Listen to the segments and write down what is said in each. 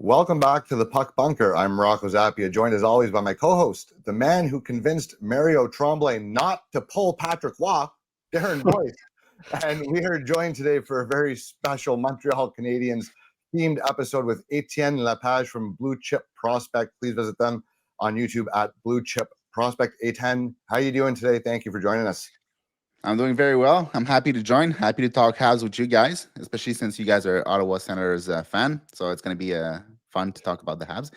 Welcome back to the Puck Bunker. I'm Rocco Zappia, joined as always by my co-host, the man who convinced Mario Tremblay not to pull Patrick Laine, Darren Boyce. And we are joined today for a very special Montreal Canadiens themed episode with Etienne Lepage from Blue Chip Prospect. Please visit them on YouTube at Blue Chip Prospect. Etienne, how are you doing today? Thank you for joining us. I'm doing very well. I'm happy to join. Happy to talk Habs with you guys, especially since you guys are Ottawa Senators fan. So it's going to be fun to talk about the Habs.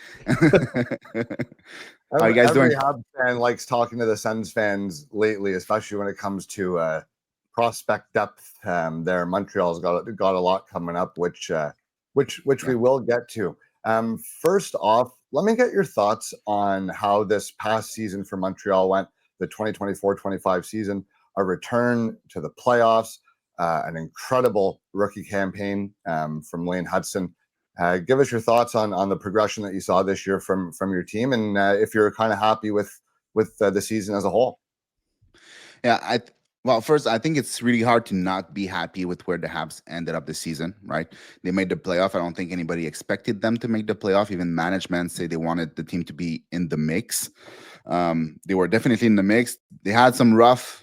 How are you guys doing? Every Habs fan likes talking to the Sens fans lately, especially when it comes to prospect depth. There, Montreal's got a lot coming up, which we will get to. First off, let me get your thoughts on how this past season for Montreal went, the 2024-25 season. A return to the playoffs, an incredible rookie campaign from Lane Hudson. Give us your thoughts on the progression that you saw this year from your team, and if you're kind of happy with the season as a whole. Yeah, well, first, I think it's really hard to not be happy with where the Habs ended up this season, right? They made the playoff. I don't think anybody expected them to make the playoff. Even management say they wanted the team to be in the mix. They were definitely in the mix. They had some rough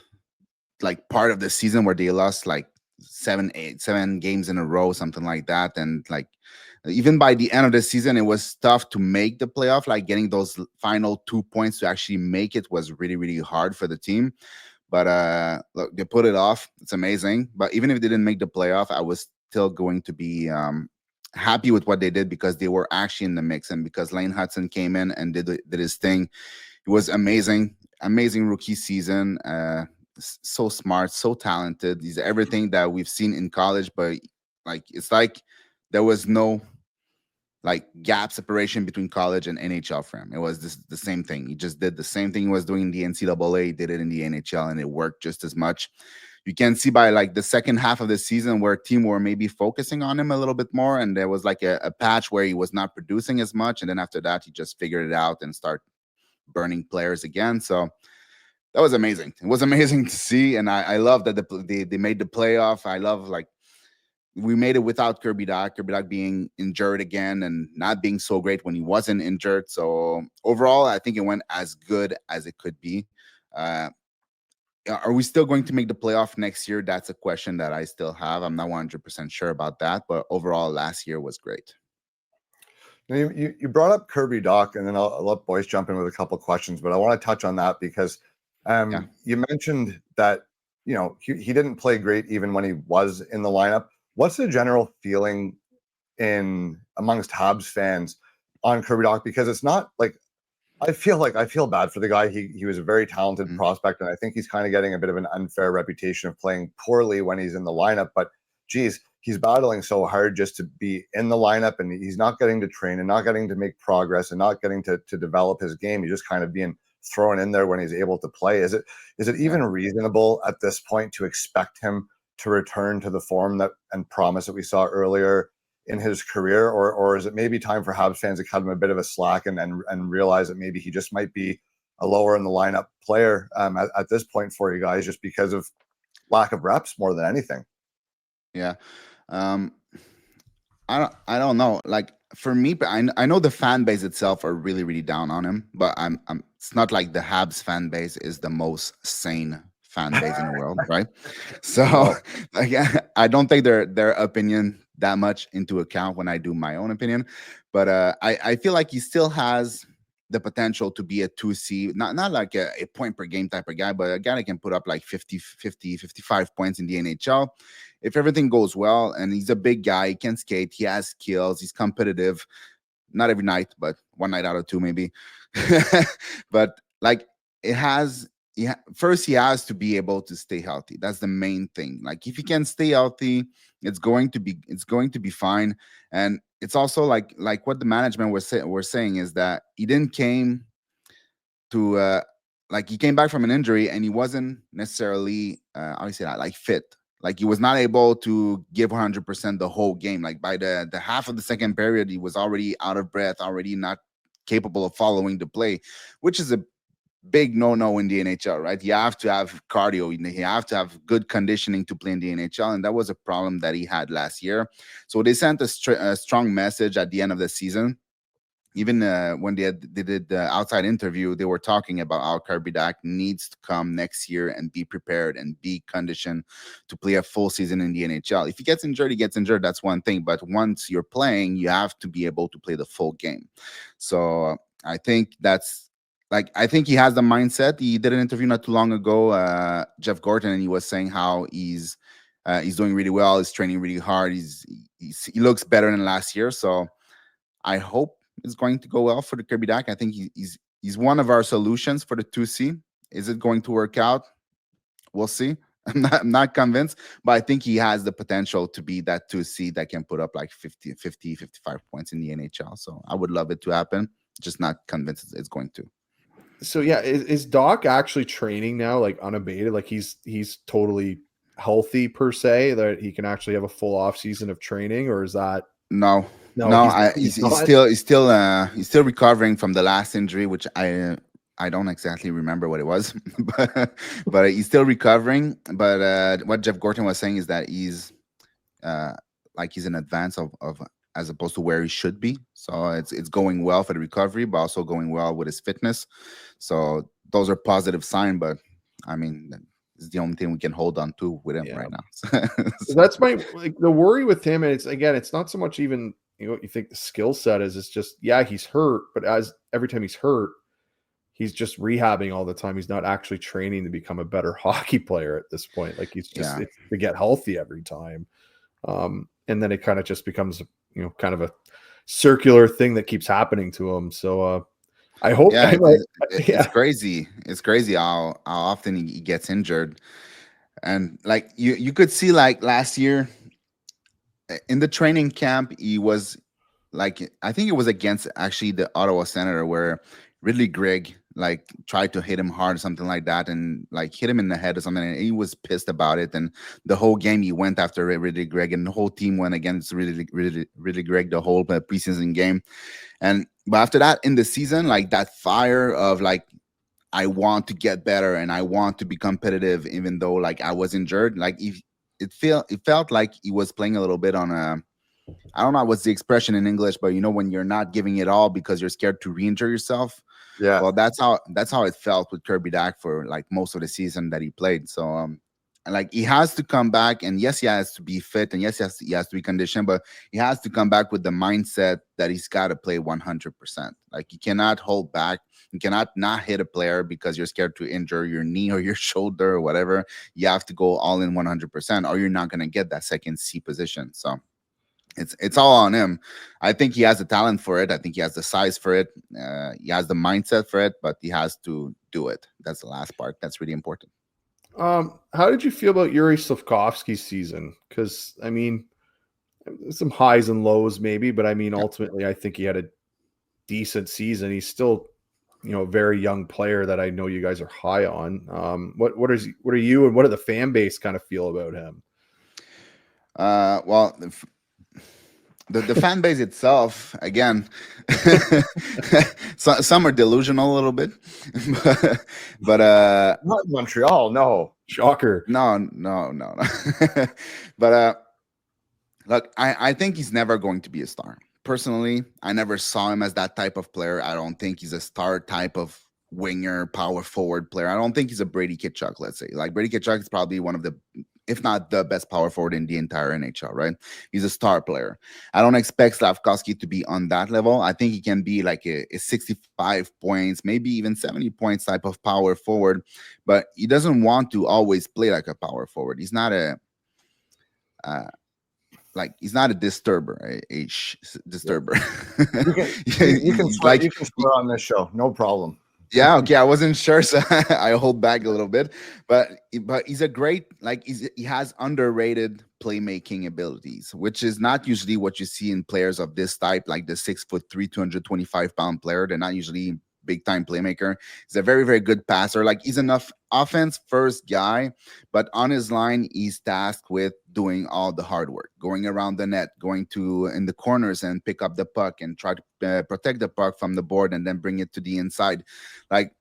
part of the season where they lost like 7 games in a row, something like that. And even by the end of the season, it was tough to make the playoff. Like getting those final 2 points to actually make it was really, really hard for the team. But look, they put it off. It's amazing. But even if they didn't make the playoff, I was still going to be happy with what they did because they were actually in the mix. And because Lane Hudson came in and did his thing, it was amazing. Amazing rookie season. So smart, so talented. He's everything that we've seen in college, but it's like there was no gap separation between college and NHL for him. It was the same thing. He just did the same thing he was doing in the NCAA. He did it in the NHL, and it worked just as much. You can see by the second half of the season where team were maybe focusing on him a little bit more, and there was a patch where he was not producing as much, and then after that he just figured it out and start burning players again. So that was amazing. It was amazing to see, and I love that they made the playoff. I love we made it without Kirby Dach. Kirby Dach being injured again and not being so great when he wasn't injured. So overall, I think it went as good as it could be. Are we still going to make the playoff next year? That's a question that I still have. I'm not 100% sure about that, but overall, last year was great. You brought up Kirby Dach, and then I'll let Boyce jump in with a couple of questions, but I want to touch on that because you mentioned that he didn't play great even when he was in the lineup. What's the general feeling amongst Habs fans on Kirby Dach? Because it's not I feel bad for the guy. He was a very talented prospect, and I think he's kind of getting a bit of an unfair reputation of playing poorly when he's in the lineup. But geez, he's battling so hard just to be in the lineup, and he's not getting to train and not getting to make progress and not getting to develop his game. He's just kind of being thrown in there when he's able to play. Is it even reasonable at this point to expect him to return to the form and promise that we saw earlier in his career, or is it maybe time for Habs fans to cut him a bit of a slack and realize that maybe he just might be a lower in the lineup player at this point for you guys, just because of lack of reps more than anything? Yeah, I don't know. For me, I know the fan base itself are really, really down on him, but it's not like the Habs fan base is the most sane fan base in the world, right? So I don't take their opinion that much into account when I do my own opinion. But I feel like he still has the potential to be a 2C, not like a point per game type of guy, but a guy that can put up 50, 55 points in the NHL. If everything goes well, and he's a big guy, he can skate, he has skills, he's competitive. Not every night, but one night out of two maybe. But first he has to be able to stay healthy. That's the main thing. If he can stay healthy, it's going to be fine. And it's also like what the management were saying is that he didn't came to he came back from an injury and he wasn't necessarily how do you say that, fit. He was not able to give 100% the whole game. By the half of the second period, he was already out of breath, already not capable of following the play, which is a big no in the NHL, right? You have to have cardio, you have to have good conditioning to play in the NHL, and that was a problem that he had last year. So they sent a strong message at the end of the season. Even when they did the outside interview, they were talking about how Kirby Dach needs to come next year and be prepared and be conditioned to play a full season in the NHL. If he gets injured, he gets injured. That's one thing. But once you're playing, you have to be able to play the full game. So I think I think he has the mindset. He did an interview not too long ago, Jeff Gorton, and he was saying how he's doing really well. He's training really hard. He looks better than last year. So I hope it's going to go well for the Kirby Dach. I think he's one of our solutions for the 2C. Is it going to work out? We'll see. I'm not convinced, but I think he has the potential to be that 2C that can put up like 50, 55 points in the NHL. So I would love it to happen. Just not convinced it's going to. So yeah, is Dach actually training now, like unabated? Like he's totally healthy per se, that he can actually have a full off season of training, or is that no? He's still recovering from the last injury, which I don't exactly remember what it was, but he's still recovering. But what Jeff Gorton was saying is that he's in advance of as opposed to where he should be. So it's going well for the recovery, but also going well with his fitness. So those are positive signs. But I mean, it's the only thing we can hold on to with him right now. So that's the worry with him. And it's not so much even what you think the skill set is. It's just, he's hurt, but every time he's hurt, he's just rehabbing all the time. He's not actually training to become a better hockey player at this point. Like he's just to get healthy every time. And then it kind of just becomes, kind of a circular thing that keeps happening to him. So I hope. It's crazy. It's crazy how often he gets injured. And like you could see, like last year in the training camp, he was like, I think it was against actually the Ottawa Senator, where Ridley Gregg like tried to hit him hard or something like that, and like hit him in the head or something, and he was pissed about it. And the whole game he went after Ridley Gregg, and the whole team went against Ridley Gregg the whole preseason game. But after that, in the season, like that fire of like, I want to get better and I want to be competitive, even though like I was injured. Like it felt like he was playing a little bit on a, I don't know what's the expression in English, but when you're not giving it all because you're scared to re-injure yourself. Yeah. Well, that's how it felt with Kirby Dach for like most of the season that he played. So like he has to come back, and yes, he has to be fit, and yes, he has to be conditioned, but he has to come back with the mindset that he's got to play 100%. Like you cannot hold back. You cannot not hit a player because you're scared to injure your knee or your shoulder or whatever. You have to go all in 100%, or you're not going to get that second C position. So it's all on him. I think he has the talent for it. I think he has the size for it. He has the mindset for it, but he has to do it. That's the last part. That's really important. How did you feel about Juraj Slafkovsky's season? Because I mean, some highs and lows maybe, but I mean, ultimately, I think he had a decent season. He's still, a very young player that I know you guys are high on. What are you and what do the fan base kind of feel about him? Well, the fan base itself, again, some are delusional a little bit, but not Montreal, no, shocker, no. But look, I think he's never going to be a star. Personally, I never saw him as that type of player. I don't think he's a star type of winger, power forward player. I don't think he's a Brady Tkachuk, let's say. Like Brady Tkachuk is probably one of the, if not the best power forward in the entire NHL, right? He's a star player. I don't expect Slafkovsky to be on that level. I think he can be like a 65 points, maybe even 70 points type of power forward, but he doesn't want to always play like a power forward. He's not a he's not a disturber, disturber. You can swear on this show, no problem. Yeah, okay. I wasn't sure, so I hold back a little bit. But he's a great, he has underrated playmaking abilities, which is not usually what you see in players of this type, like the 6'3", 225-pound player. They're not usually big time playmaker. He's a very, very good passer. Like he's enough offense first guy, but on his line, he's tasked with doing all the hard work, going around the net, going to in the corners and pick up the puck and try to protect the puck from the board and then bring it to the inside. Like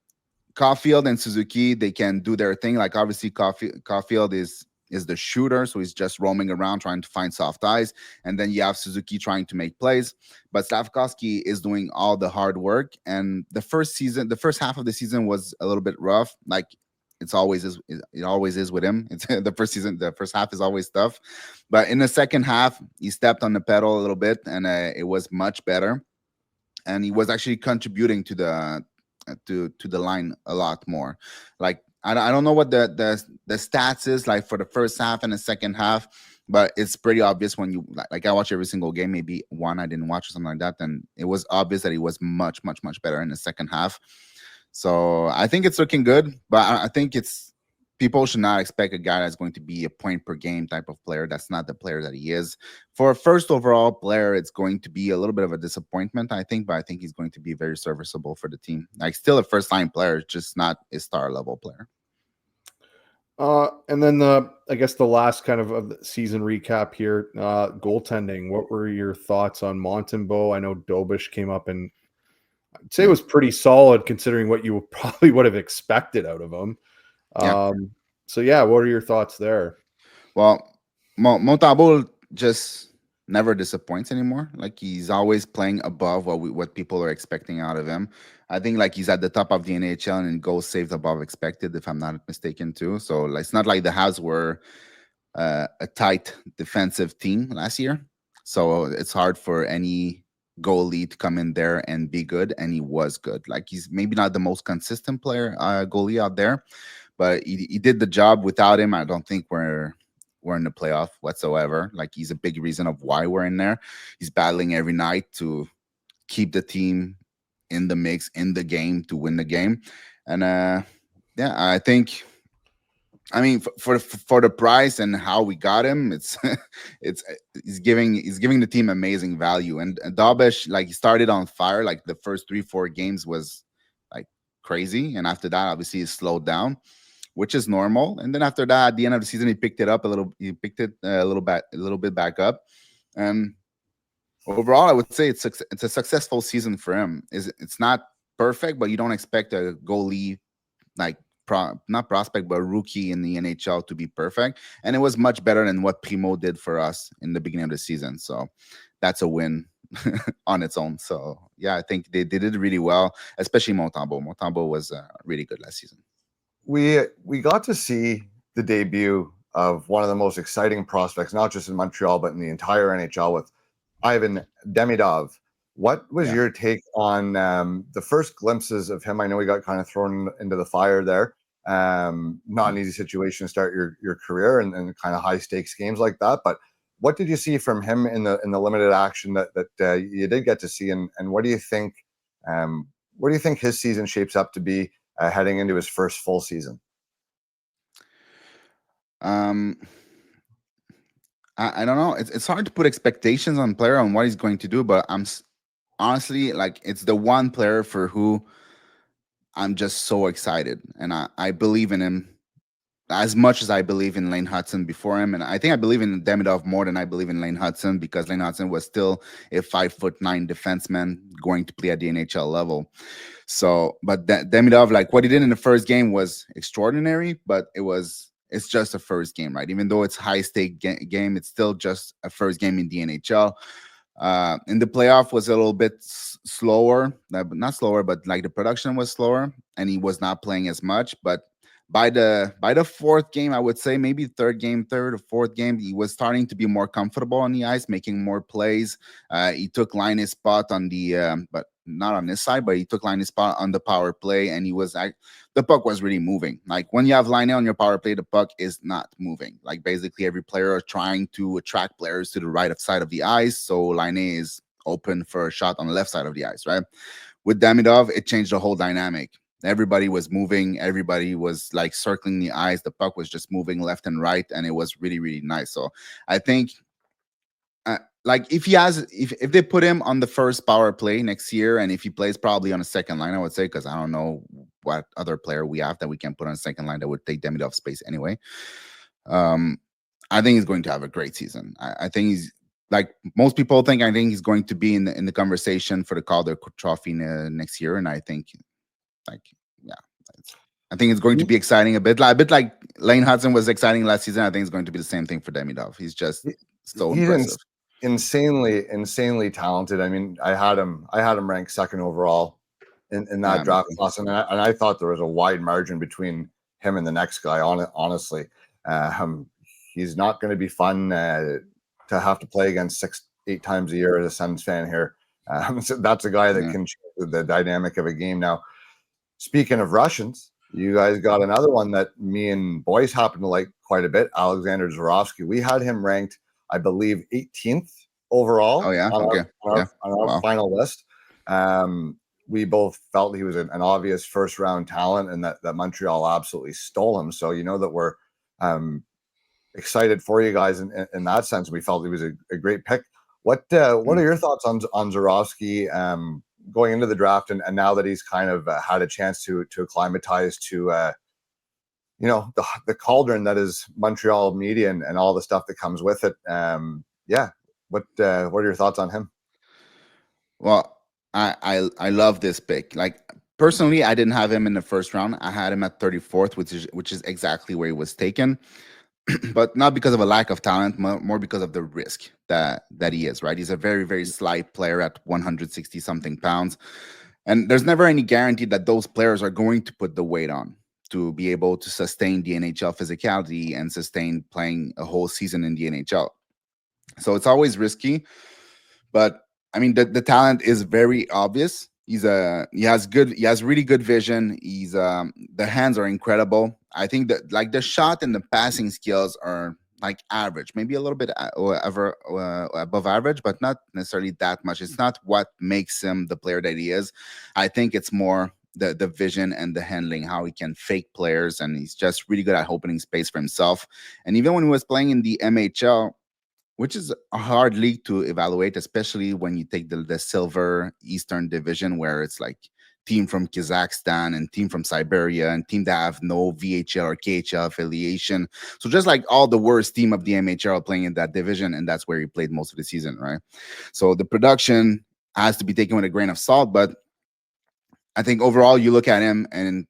Caulfield and Suzuki, they can do their thing. Like obviously Caulfield is the shooter, so he's just roaming around trying to find soft eyes. And then you have Suzuki trying to make plays. But Slafkovsky is doing all the hard work. And the first half of the season was a little bit rough. Like it always is with him. It's the first half is always tough. But in the second half, he stepped on the pedal a little bit, and it was much better. And he was actually contributing to the line a lot more. Like I don't know what the stats is like for the first half and the second half, but it's pretty obvious when you like I watch every single game, maybe one I didn't watch or something like that, and it was obvious that he was much better in the second half. So I think it's looking good, but I think people should not expect a guy that's going to be a point per game type of player. That's not the player that he is. For a first overall player, it's going to be a little bit of a disappointment, I think, but I think he's going to be very serviceable for the team. Like still a first-line player, just not a star level player. And then I guess the last kind of the season recap here, goaltending. What were your thoughts on Montembault? I know Dobes came up and I'd say it was pretty solid considering what you probably would have expected out of him. So yeah, what are your thoughts there? Well, Montembault just never disappoints anymore. Like he's always playing above what people are expecting out of him. I think like he's at the top of the NHL and goals saved above expected, if I'm not mistaken too. So like, it's not like the Habs were a tight defensive team last year. So it's hard for any goalie to come in there and be good, and he was good. Like he's maybe not the most consistent player goalie out there, but he did the job. Without him, I don't think we're in the playoff whatsoever. Like he's a big reason of why we're in there. He's battling every night to keep the team in the mix, in the game, to win the game. And yeah, I think, I mean, for the price and how we got him, he's giving the team amazing value. And Dobes, like he started on fire. Like the first 3-4 games was like crazy, and after that, obviously, he slowed down, which is normal. And then after that, at the end of the season, he picked it up a little. He picked it a little bit back up. And overall, I would say it's a successful season for him. It's not perfect, but you don't expect a goalie like not prospect, but rookie in the NHL to be perfect. And it was much better than what Primo did for us in the beginning of the season. So that's a win on its own. So yeah, I think they did really well, especially Montembault. Montembault was really good last season. We got to see the debut of one of the most exciting prospects, not just in Montreal, but in the entire NHL, with Ivan Demidov. What was your take on the first glimpses of him? I know he got kind of thrown into the fire there. Not an easy situation to start your career and kind of high stakes games like that. But what did you see from him in the limited action that you did get to see? And what do you think? What do you think his season shapes up to be heading into his first full season? I don't know. It's hard to put expectations on player on what he's going to do, but I'm honestly like it's the one player for who I'm just so excited, and I believe in him as much as I believe in Lane Hudson before him, and I think I believe in Demidov more than I believe in Lane Hudson, because Lane Hudson was still a 5'9" defenseman going to play at the NHL level. So, but Demidov, like what he did in the first game was extraordinary, but it's just a first game, right? Even though it's high stake game, it's still just a first game in the NHL. In the playoff was a little bit slower, not slower, but like the production was slower, and he was not playing as much. But by the fourth game, I would say maybe third or fourth game, he was starting to be more comfortable on the ice, making more plays. He took Laine's spot on the, but not on this side, but he took Laine's spot on the power play, and the puck was really moving. Like when you have Laine on your power play, the puck is not moving. Like basically every player is trying to attract players to the right side of the ice, so Laine is open for a shot on the left side of the ice, right? With Demidov, it changed the whole dynamic. Everybody was moving. Everybody was like circling the ice. The puck was just moving left and right, and it was really, really nice. So I think like if they put him on the first power play next year, and if he plays probably on the second line, I would say, because I don't know what other player we have that we can put on the second line that would take Demidov space anyway. I think he's going to have a great season. I think he's, like most people think, I think he's going to be in the conversation for the Calder Trophy next year, and I think, like, yeah, I think it's going to be exciting a bit like Lane Hudson was exciting last season. I think it's going to be the same thing for Demidov. He's just so impressive. Insanely talented. I mean, I had him ranked second overall in that draft class, and I thought there was a wide margin between him and the next guy. Honestly, he's not going to be fun to have to play against 6-8 times a year as a Sens fan here. So that's a guy that can change the dynamic of a game. Now, speaking of Russians, you guys got another one that me and Boyce happen to like quite a bit, Alexander Zharovsky. We had him ranked, I believe, 18th overall on our final list. We both felt he was an obvious first-round talent and that Montreal absolutely stole him. So you know that we're excited for you guys in that sense. We felt he was a great pick. What are your thoughts on Zharovsky going into the draft and now that he's kind of had a chance to acclimatize to the cauldron that is Montreal media and all the stuff that comes with it? What are your thoughts on him? Well, I love this pick. Like, personally, I didn't have him in the first round. I had him at 34th, which is exactly where he was taken. But not because of a lack of talent, more because of the risk that he is, right? He's a very, very slight player at 160 something pounds. And there's never any guarantee that those players are going to put the weight on to be able to sustain the NHL physicality and sustain playing a whole season in the NHL. So it's always risky. But I mean, the talent is very obvious. He has really good vision. The hands are incredible. I think that like the shot and the passing skills are like average, maybe a little bit above average, but not necessarily that much. It's not what makes him the player that he is. I think it's more the vision and the handling, how he can fake players, and he's just really good at opening space for himself. And even when he was playing in the MHL, which is a hard league to evaluate, especially when you take the Silver Eastern Division, where it's like team from Kazakhstan and team from Siberia and team that have no VHL or KHL affiliation. So just like all the worst team of the MHL playing in that division, and that's where he played most of the season, right? So the production has to be taken with a grain of salt, but I think overall you look at him and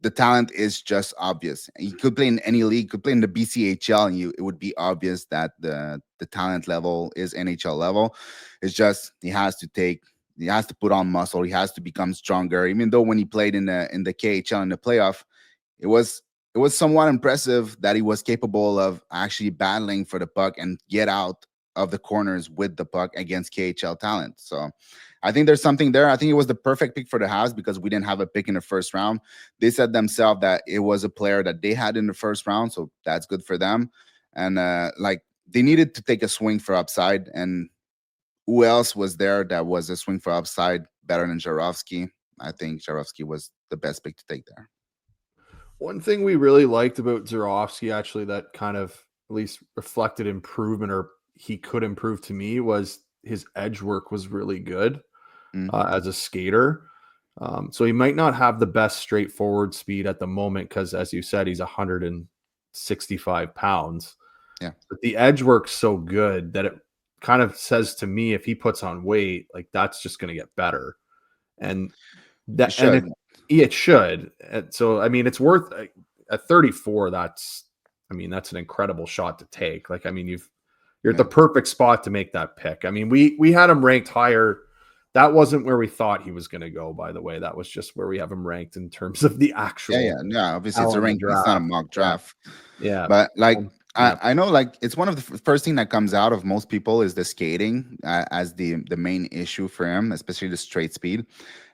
the talent is just obvious. He could play in any league, could play in the BCHL, and it would be obvious that the talent level is NHL level. It's just he has to put on muscle. He has to become stronger. Even though when he played in the KHL in the playoff, it was somewhat impressive that he was capable of actually battling for the puck and get out of the corners with the puck against KHL talent. So I think there's something there. I think it was the perfect pick for the Habs because we didn't have a pick in the first round. They said themselves that it was a player that they had in the first round, so that's good for them. And they needed to take a swing for upside. And who else was there that was a swing for upside better than Zharovsky? I think Zharovsky was the best pick to take there. One thing we really liked about Zharovsky, actually, that kind of at least reflected improvement, or he could improve to me, was his edge work was really good as a skater. So he might not have the best straightforward speed at the moment because, as you said, he's 165 pounds. Yeah. But the edge work's so good that it kind of says to me, if he puts on weight, like that's just going to get better. And that it should. And so, I mean, it's worth at 34. That's an incredible shot to take. Like, I mean, you're at the perfect spot to make that pick. I mean, we had him ranked higher. That wasn't where we thought he was going to go, by the way. That was just where we have him ranked in terms of the actual. Yeah. Obviously, it's a rank. It's not a mock draft. Yeah. But I know, like, it's one of the first thing that comes out of most people is the skating as the main issue for him, especially the straight speed.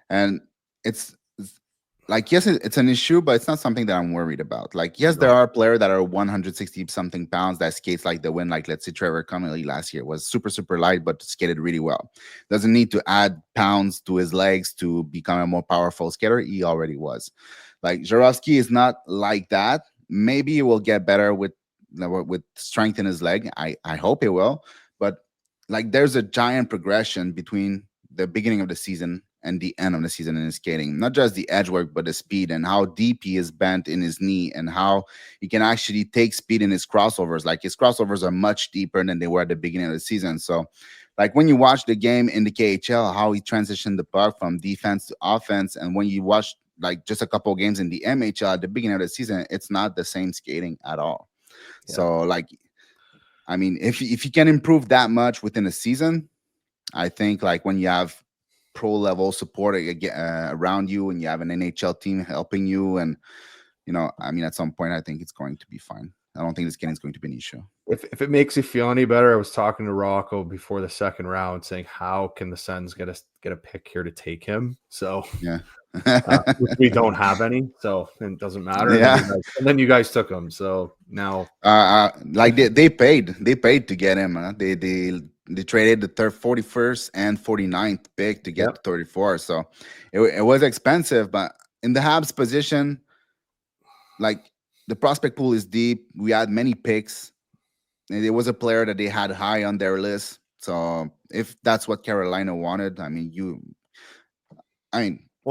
And it's like, yes, it's an issue, but it's not something that I'm worried about. Like, yes, there are players that are 160 something pounds that skates like the wind. Like, let's say Trevor Connolly last year was super, super light, but skated really well. Doesn't need to add pounds to his legs to become a more powerful skater. He already was. Like, Zharovsky is not like that. Maybe he will get better with strength in his leg. I hope he will. But like, there's a giant progression between the beginning of the season and the end of the season in his skating. Not just the edge work, but the speed and how deep he is bent in his knee and how he can actually take speed in his crossovers. Like, his crossovers are much deeper than they were at the beginning of the season. So like, when you watch the game in the KHL, how he transitioned the puck from defense to offense, and when you watch like just a couple of games in the MHL at the beginning of the season, it's not the same skating at all. Yeah. So like, I mean, if you can improve that much within a season, I think like when you have pro level support around you and you have an NHL team helping you, and I mean, at some point, I think it's going to be fine. I don't think this game is going to be an issue. If it makes you feel any better, I was talking to Rocco before the second round, saying how can the Sens get a pick here to take him? So yeah, which we don't have any, so it doesn't matter. Yeah, and then you guys took him. So now, like they paid to get him. They traded the 41st and 49th pick to get 34. So it was expensive, but in the Habs position, like the prospect pool is deep. We had many picks. And it was a player that they had high on their list. So if that's what Carolina wanted, well,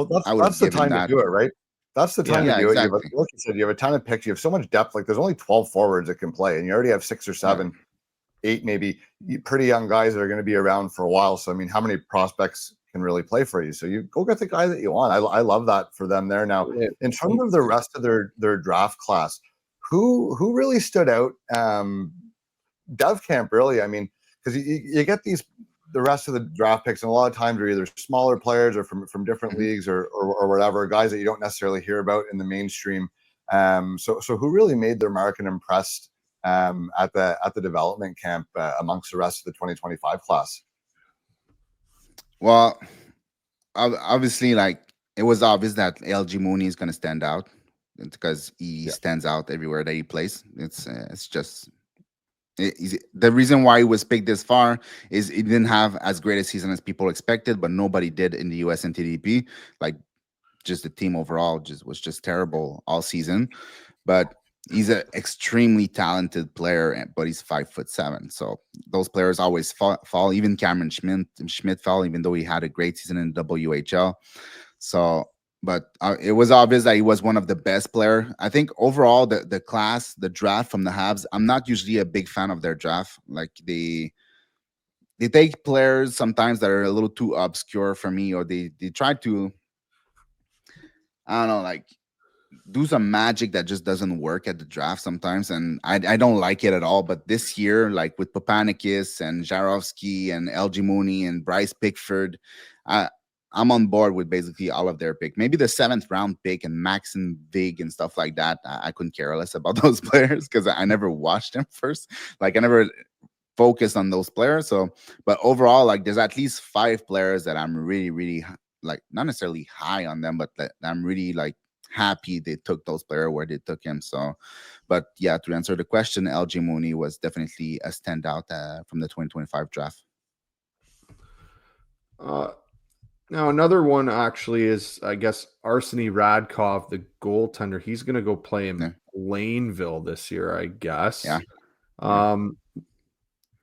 that's the time to do it, right? That's the time to do it. Like you said, you have a ton of picks. You have so much depth. Like there's only 12 forwards that can play, and you already have 6 or 7, 8 maybe pretty young guys that are going to be around for a while. So I mean, how many prospects can really play for you? So you go get the guy that you want. I love that for them there. Now, in terms of the rest of their draft class, who really stood out? Dev Camp, really. I mean, because you get the rest of the draft picks, and a lot of times are either smaller players or from different leagues or whatever, guys that you don't necessarily hear about in the mainstream. So who really made their mark and impressed at the development camp amongst the rest of the 2025 class? Well, obviously, like it was obvious that LG Mooney is going to stand out because he stands out everywhere that he plays. It's just. The reason why he was picked this far is he didn't have as great a season as people expected, but nobody did in the US and TDP. Like, just the team overall was just terrible all season. But he's an extremely talented player, but he's 5'7". So those players always fall. Even Cameron Schmidt fell, even though he had a great season in WHL. So. But it was obvious that he was one of the best player. I think overall, the class, the draft from the Habs, I'm not usually a big fan of their draft. Like they take players sometimes that are a little too obscure for me, or they try to, I don't know, like do some magic that just doesn't work at the draft sometimes, and I don't like it at all. But this year, like with Papanikis and Zharovsky and LG Mooney and Bryce Pickford, I'm on board with basically all of their pick. Maybe the 7th round pick and Max and Vig and stuff like that. I couldn't care less about those players because I never watched them first. Like I never focused on those players. So, but overall, like there's at least 5 players that I'm really, really like, not necessarily high on them, but that I'm really like happy they took those players where they took him. So, but yeah, to answer the question, LG Mooney was definitely a standout from the 2025 draft. Now, another one actually is, I guess, Arseny Radkov, the goaltender. He's going to go play in Blainville this year, I guess. Yeah.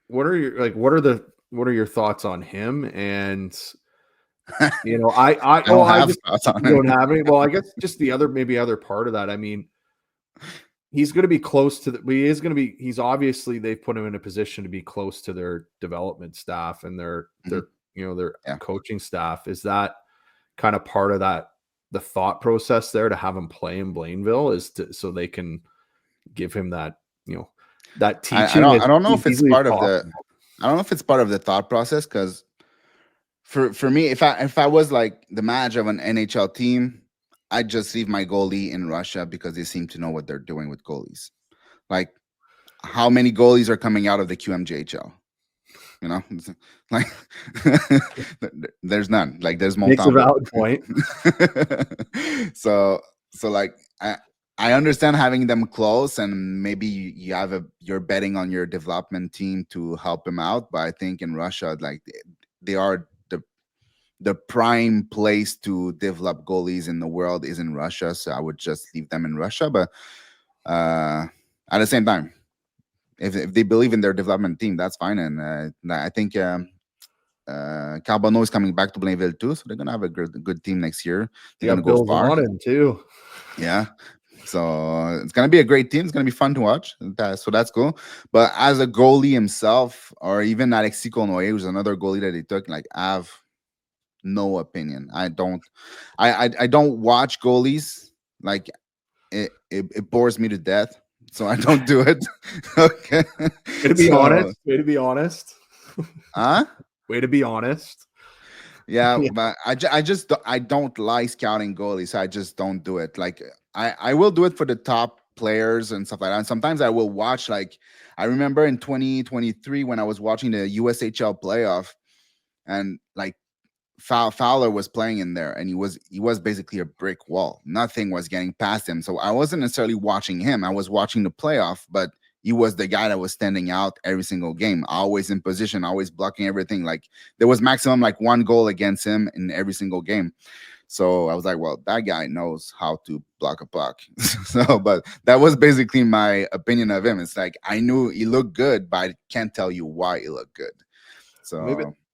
What are your thoughts on him? And I don't have any. Well, I guess just the other part of that. I mean, he's going to be close to he's obviously they've put him in a position to be close to their development staff and their coaching staff. Is that kind of part of the thought process there to have him play in Blainville so they can give him that, that teaching? I don't know if it's part of the thought process. Cause for me, if I was like the manager of an NHL team, I'd just leave my goalie in Russia because they seem to know what they're doing with goalies. Like how many goalies are coming out of the QMJHL? Like there's none. Like there's Montembault. Makes a valid point. So like I understand having them close, and maybe you're betting on your development team to help him out. But I think in Russia, like they are the prime place to develop goalies in the world is in Russia. So I would just leave them in Russia. But at the same time, if they believe in their development team, that's fine. And I think Carbonneau is coming back to Blainville too, so they're gonna have a good team next year. They're gonna go far. On him too. Yeah, so it's gonna be a great team. It's gonna be fun to watch. So that's cool. But as a goalie himself, or even Alexis Cournoyer, who's another goalie that they took, like no opinion. I don't watch goalies. Like it bores me to death, so I don't do it. Okay. Way to be honest. Way to be honest. Huh? Way to be honest. Yeah, but I don't like scouting goalies. So I just don't do it. Like I will do it for the top players and stuff like that. And sometimes I will watch. Like I remember in 2023 when I was watching the USHL playoff, and like Fowler was playing in there, and he was basically a brick wall. Nothing was getting past him. So I wasn't necessarily watching him. I was watching the playoff, but he was the guy that was standing out every single game, always in position, always blocking everything. Like there was maximum like 1 goal against him in every single game. So I was like, well, that guy knows how to block a puck. So, but that was basically my opinion of him. It's like I knew he looked good, but I can't tell you why he looked good. So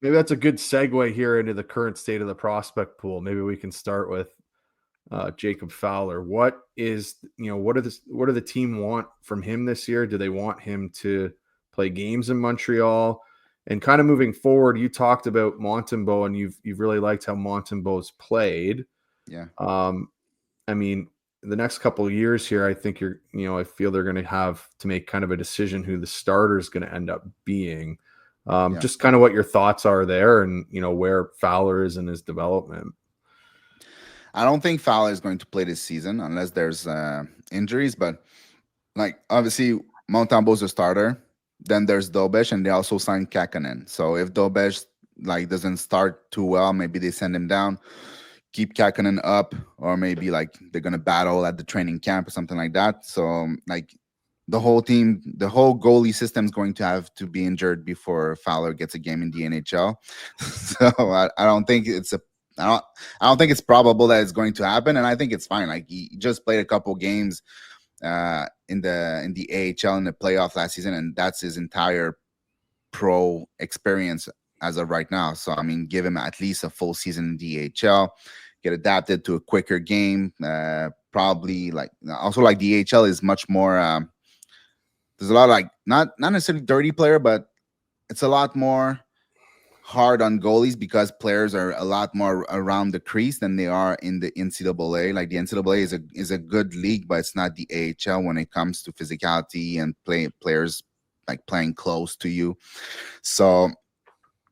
maybe that's a good segue here into the current state of the prospect pool. Maybe we can start with Jacob Fowler. What are the team want from him this year? Do they want him to play games in Montreal? And kind of moving forward, you talked about Montembault, and you've really liked how Montembault's played. Yeah. I mean, the next couple of years here, I think I feel they're going to have to make kind of a decision who the starter is going to end up being. Just kind of what your thoughts are there, and where Fowler is in his development. I don't think Fowler is going to play this season unless there's injuries. But like obviously Montembault's a starter. Then there's Dobes, and they also signed Kakkonen. So if Dobes like doesn't start too well, maybe they send him down, keep Kakkonen up, or maybe like they're gonna battle at the training camp or something like that. So like the whole team, the whole goalie system is going to have to be injured before Fowler gets a game in the NHL. So I don't think it's I don't think it's probable that it's going to happen, and I think it's fine. Like he just played a couple games in the AHL in the playoff last season, and that's his entire pro experience as of right now. So I mean, give him at least a full season in the AHL, get adapted to a quicker game. Probably like also like the AHL is much more. There's a lot of like not necessarily dirty player, but it's a lot more hard on goalies because players are a lot more around the crease than they are in the NCAA. Like the NCAA is a good league, but it's not the AHL when it comes to physicality and players like playing close to you. So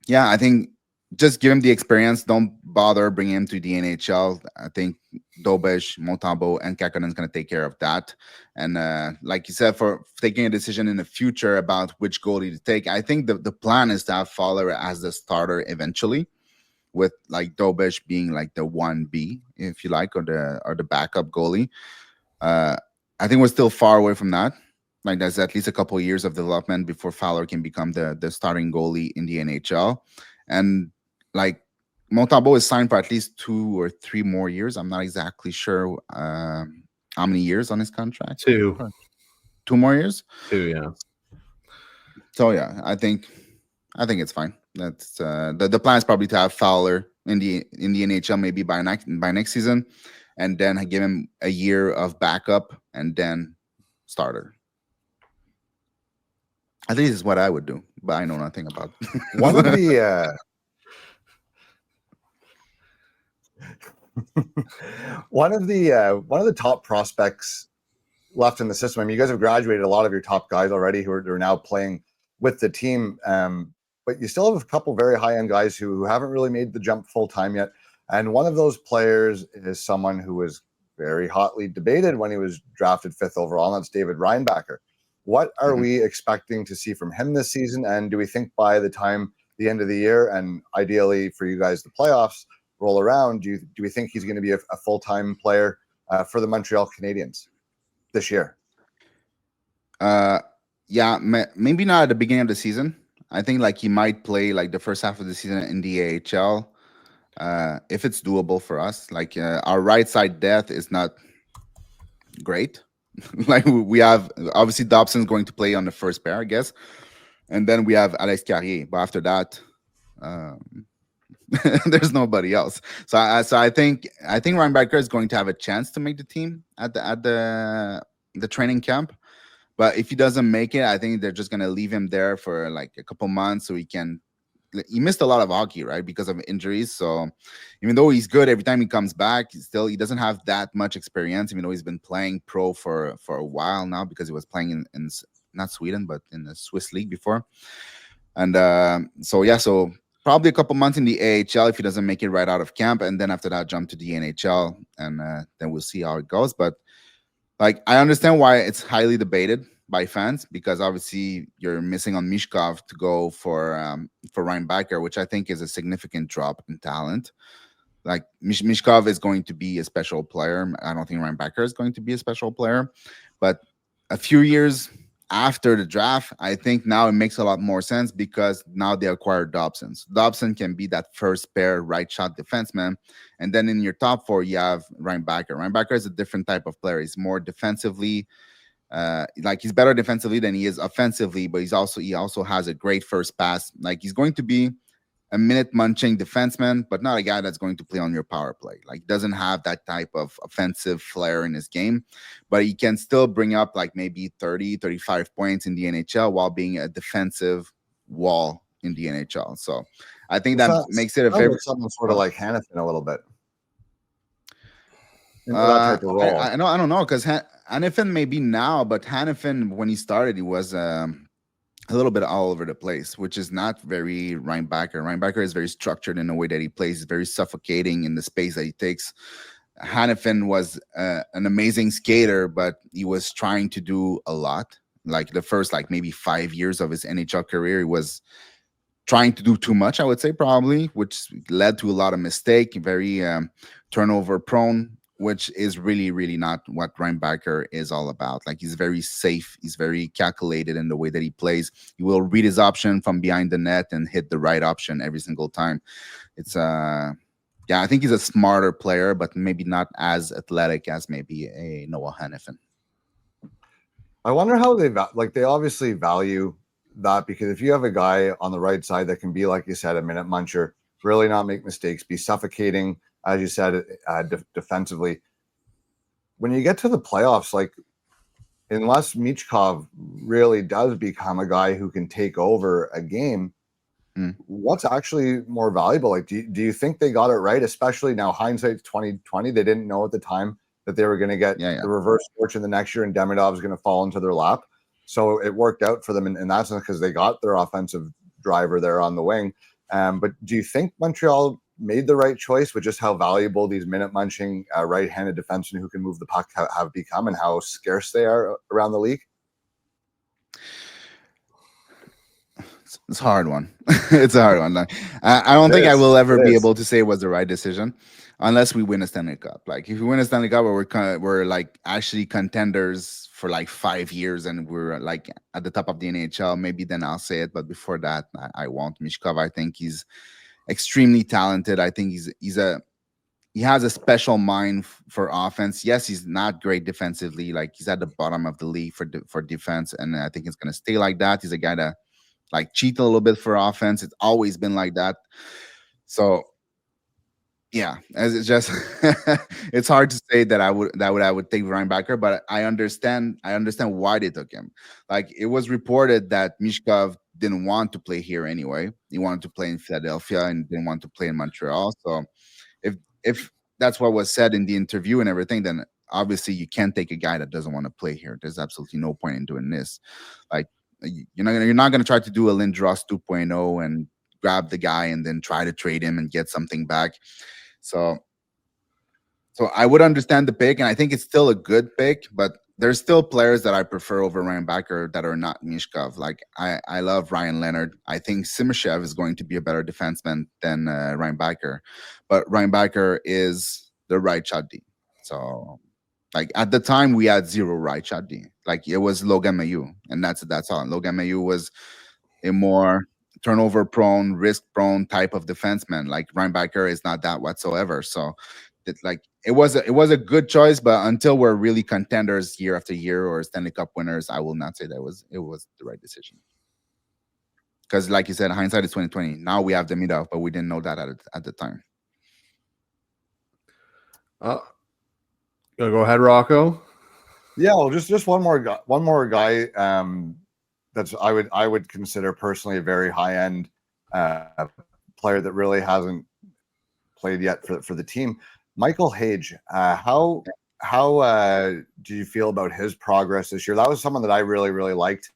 yeah, I think just give him the experience. Don't bother bringing him to the NHL. I think Dobes, Montembault, and Kakkonen is going to take care of that. And like you said, for taking a decision in the future about which goalie to take, I think the plan is to have Fowler as the starter eventually, with like Dobes being like the 1B, if you like, or the backup goalie. I think we're still far away from that. Like there's at least a couple of years of development before Fowler can become the starting goalie in the NHL. And like Montembault is signed for at least 2 or 3 more years. I'm not exactly sure how many years on his contract. 2 more years. 2, yeah. So yeah, I think it's fine. That's the plan is probably to have Fowler in the NHL maybe by next season, and then give him a year of backup and then starter. I think this is what I would do, but I know nothing about one of the one of the top prospects left in the system. I mean, you guys have graduated a lot of your top guys already who are now playing with the team, but you still have a couple very high-end guys who haven't really made the jump full-time yet. And one of those players is someone who was very hotly debated when he was drafted 5th overall, and that's David Reinbacher. What are we expecting to see from him this season? And do we think by the time the end of the year, and ideally for you guys, the playoffs roll around, do we think he's going to be a full-time player for the Montreal Canadiens this year? Yeah, maybe not at the beginning of the season. I think like he might play like the first half of the season in the AHL if it's doable for us. Like our right side depth is not great. Like we have obviously Dobson's going to play on the first pair, I guess, and then we have Alex Carrier. But after that, there's nobody else. So I think Reinbacher is going to have a chance to make the team at the training camp. But if he doesn't make it, I think they're just going to leave him there for like a couple months so he can he missed a lot of hockey, right, because of injuries. So even though he's good every time he comes back, he doesn't have that much experience, even though he's been playing pro for a while now, because he was playing in not Sweden, but in the Swiss league before. And so probably a couple months in the AHL if he doesn't make it right out of camp, and then after that jump to the NHL, and then we'll see how it goes. But like, I understand why it's highly debated by fans, because obviously you're missing on Mishkov to go for Reinbacher, which I think is a significant drop in talent. Like, Mishkov is going to be a special player. I don't think Reinbacher is going to be a special player, but a few years after the draft, I think now it makes a lot more sense, because now they acquired Dobson. So Dobson can be that first pair right shot defenseman. And then in your top four, you have Reinbacher. Reinbacher is a different type of player. He's more defensively, like, he's better defensively than he is offensively, but he also has a great first pass. Like, he's going to be a minute munching defenseman, but not a guy that's going to play on your power play. Like, doesn't have that type of offensive flair in his game, but he can still bring up like maybe 30, 35 points in the NHL while being a defensive wall in the NHL. So I think that makes it a favorite. Something sort of like Hanifin a little bit. That type of role. I don't know, because Hanifin maybe now, but Hanifin, when he started, he was a little bit all over the place, which is not very Reinbacher. Reinbacher is very structured in the way that he plays. He's very suffocating in the space that he takes. Hanifin was an amazing skater, but he was trying to do a lot. Like, the first maybe 5 years of his NHL career, he was trying to do too much, I would say, probably, which led to a lot of mistake, very turnover prone, which is really, really not what Reinbacher is all about. Like, he's very safe. He's very calculated in the way that he plays. He will read his option from behind the net and hit the right option every single time. It's I think he's a smarter player, but maybe not as athletic as maybe a Noah Hanifin. I wonder how they obviously value that, because if you have a guy on the right side that can be, like you said, a minute muncher, really not make mistakes, be suffocating, as you said, defensively. When you get to the playoffs, like, unless Michkov really does become a guy who can take over a game, what's actually more valuable? Like, do you think they got it right? Especially now, hindsight's 2020. They didn't know at the time that they were going to get the reverse fortune the next year, and Demidov is going to fall into their lap. So it worked out for them in that sense, because they got their offensive driver there on the wing. But do you think Montreal made the right choice with just how valuable these minute munching right-handed defensemen who can move the puck have become, and how scarce they are around the league? It's a hard one. It's a hard one. I don't think I will ever be able to say it was the right decision unless we win a Stanley Cup. Like, if we win a Stanley Cup, we're like actually contenders for like 5 years, and we're like at the top of the NHL, maybe then I'll say it. But before that, I won't. Mishkov, I think he's extremely talented. I think he has a special mind for offense. Yes, he's not great defensively. Like, he's at the bottom of the league for defense, and I think it's going to stay like that. He's a guy that like cheat a little bit for offense. It's always been like that. So yeah, as it's just it's hard to say that I would take Reinbacher, but I understand why they took him. Like, it was reported that Mishkov didn't want to play here anyway. He wanted to play in Philadelphia and didn't want to play in Montreal. So if that's what was said in the interview and everything, then obviously you can't take a guy that doesn't want to play here. There's absolutely no point in doing this. Like, you're not going to try to do a Lindros 2.0 and grab the guy and then try to trade him and get something back. So I would understand the pick, and I think it's still a good pick, but there's still players that I prefer over Reinbacher that are not Mishkov. Like, I love Ryan Leonard. I think Simashev is going to be a better defenseman than Reinbacher, but Reinbacher is the right shot D. So, like, at the time, we had 0 right shot D. Like, it was Logan Mailloux, and that's all. Logan Mailloux was a more turnover prone, risk prone type of defenseman. Like, Reinbacher is not that whatsoever. So, it was a good choice, but until we're really contenders year after year or Stanley Cup winners, I will not say that it was the right decision. Because, like you said, hindsight is 2020. Now we have Demidov, but we didn't know that at the time. Go ahead, Rocco. Yeah, well, just one more guy. That's I would consider personally a very high end player that really hasn't played yet for the team. Michael Hage, how do you feel about his progress this year? That was someone that I really, really liked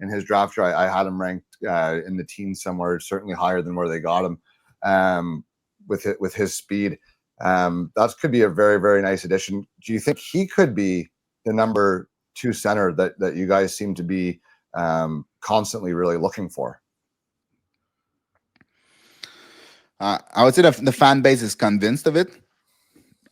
in his draft. I had him ranked in the teens somewhere, certainly higher than where they got him with his speed. That could be a very, very nice addition. Do you think he could be the number 2 center that you guys seem to be constantly really looking for? I would say the fan base is convinced of it.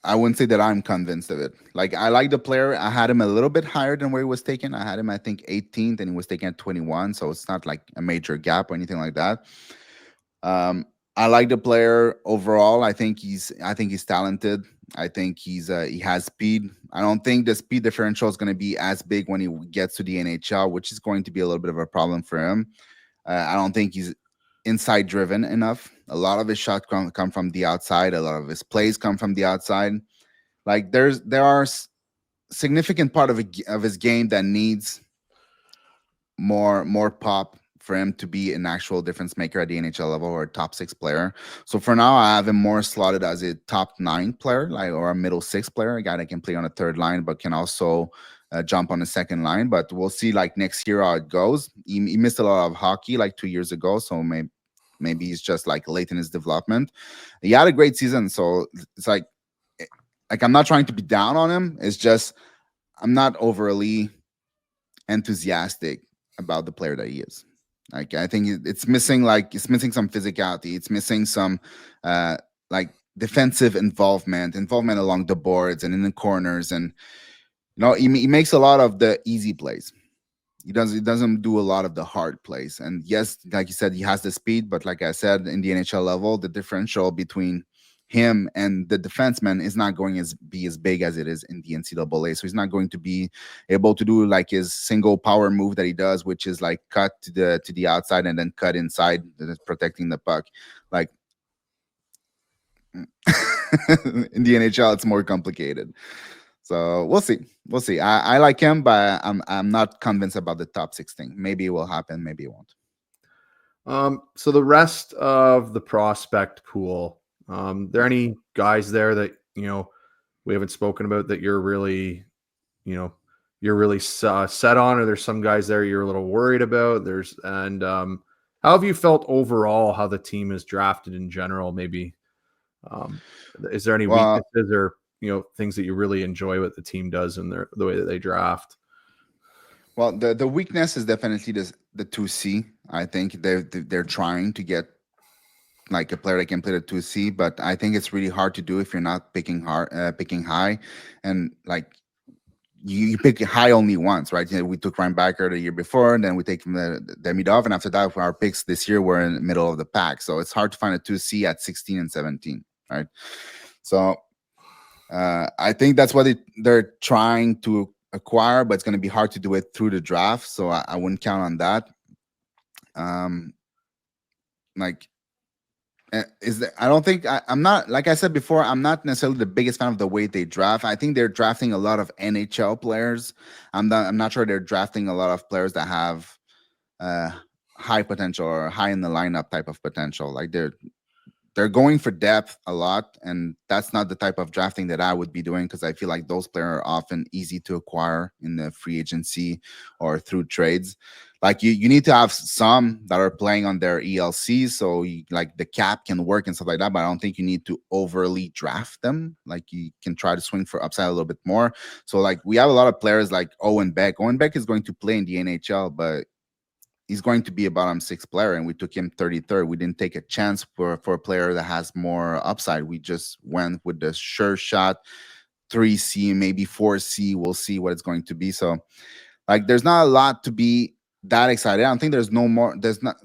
I wouldn't say that I'm convinced of it. Like, I like the player. I had him a little bit higher than where he was taken. I had him, I think, 18th, and he was taken at 21. So it's not like a major gap or anything like that. I like the player overall. I think he's talented. I think he has speed. I don't think the speed differential is going to be as big when he gets to the NHL, which is going to be a little bit of a problem for him. I don't think he's inside driven enough. A lot of his shots come from the outside. A lot of his plays come from the outside. Like, there are significant part of his game that needs more pop for him to be an actual difference maker at the NHL level, or a top 6 player. So for now, I have him more slotted as a top 9 player, or a middle 6 player, a guy that can play on a third line, but can also jump on the second line. But we'll see, like, next year how it goes. He missed a lot of hockey like 2 years ago, so maybe he's just like late in his development. He had a great season, so it's like I'm not trying to be down on him. It's just I'm not overly enthusiastic about the player that he is. Like, I think it's missing some physicality. It's missing some like defensive involvement along the boards and in the corners, and he makes a lot of the easy plays. He doesn't do a lot of the hard plays. And yes, like you said, he has the speed, but like I said, in the NHL level, the differential between him and the defenseman is not going to be as big as it is in the NCAA. So he's not going to be able to do like his single power move that he does, which is like cut to the outside and then cut inside, protecting the puck. Like, in the NHL, it's more complicated. So we'll see. I like him, but I'm not convinced about the top 6 thing. Maybe it will happen, maybe it won't. So the rest of the prospect pool, there any guys there that we haven't spoken about that you're really set on, or there's some guys there you're a little worried about? How have you felt overall how the team is drafted in general? Maybe is there any weaknesses or things that you really enjoy what the team does and the way that they draft? Well, the weakness is definitely the 2C. I think they're trying to get like a player that can play the 2C, but I think it's really hard to do if you're not picking high, and like you pick high only once, right? We took Reinbacher the year before, and then we take the Demidov, and after that, our picks this year were in the middle of the pack. So it's hard to find a 2C at 16 and 17, right? So I think that's what they're trying to acquire, but it's going to be hard to do it through the draft. So I wouldn't count on that. I don't think I'm not, like I said before, I'm not necessarily the biggest fan of the way they draft. I think they're drafting a lot of NHL players. I'm not sure they're drafting a lot of players that have high potential or high in the lineup type of potential. Like, they're going for depth a lot, and that's not the type of drafting that I would be doing, because I feel like those players are often easy to acquire in the free agency or through trades. Like, you need to have some that are playing on their ELCs, so like the cap can work and stuff like that, but I don't think you need to overly draft them. Like, you can try to swing for upside a little bit more. So like, we have a lot of players like Owen Beck. Owen Beck is going to play in the NHL, but he's going to be a bottom 6 player, and we took him 33rd. We didn't take a chance for a player that has more upside. We just went with the sure shot 3C, maybe 4C. We'll see what it's going to be. So like, there's not a lot to be that excited. I don't think there's not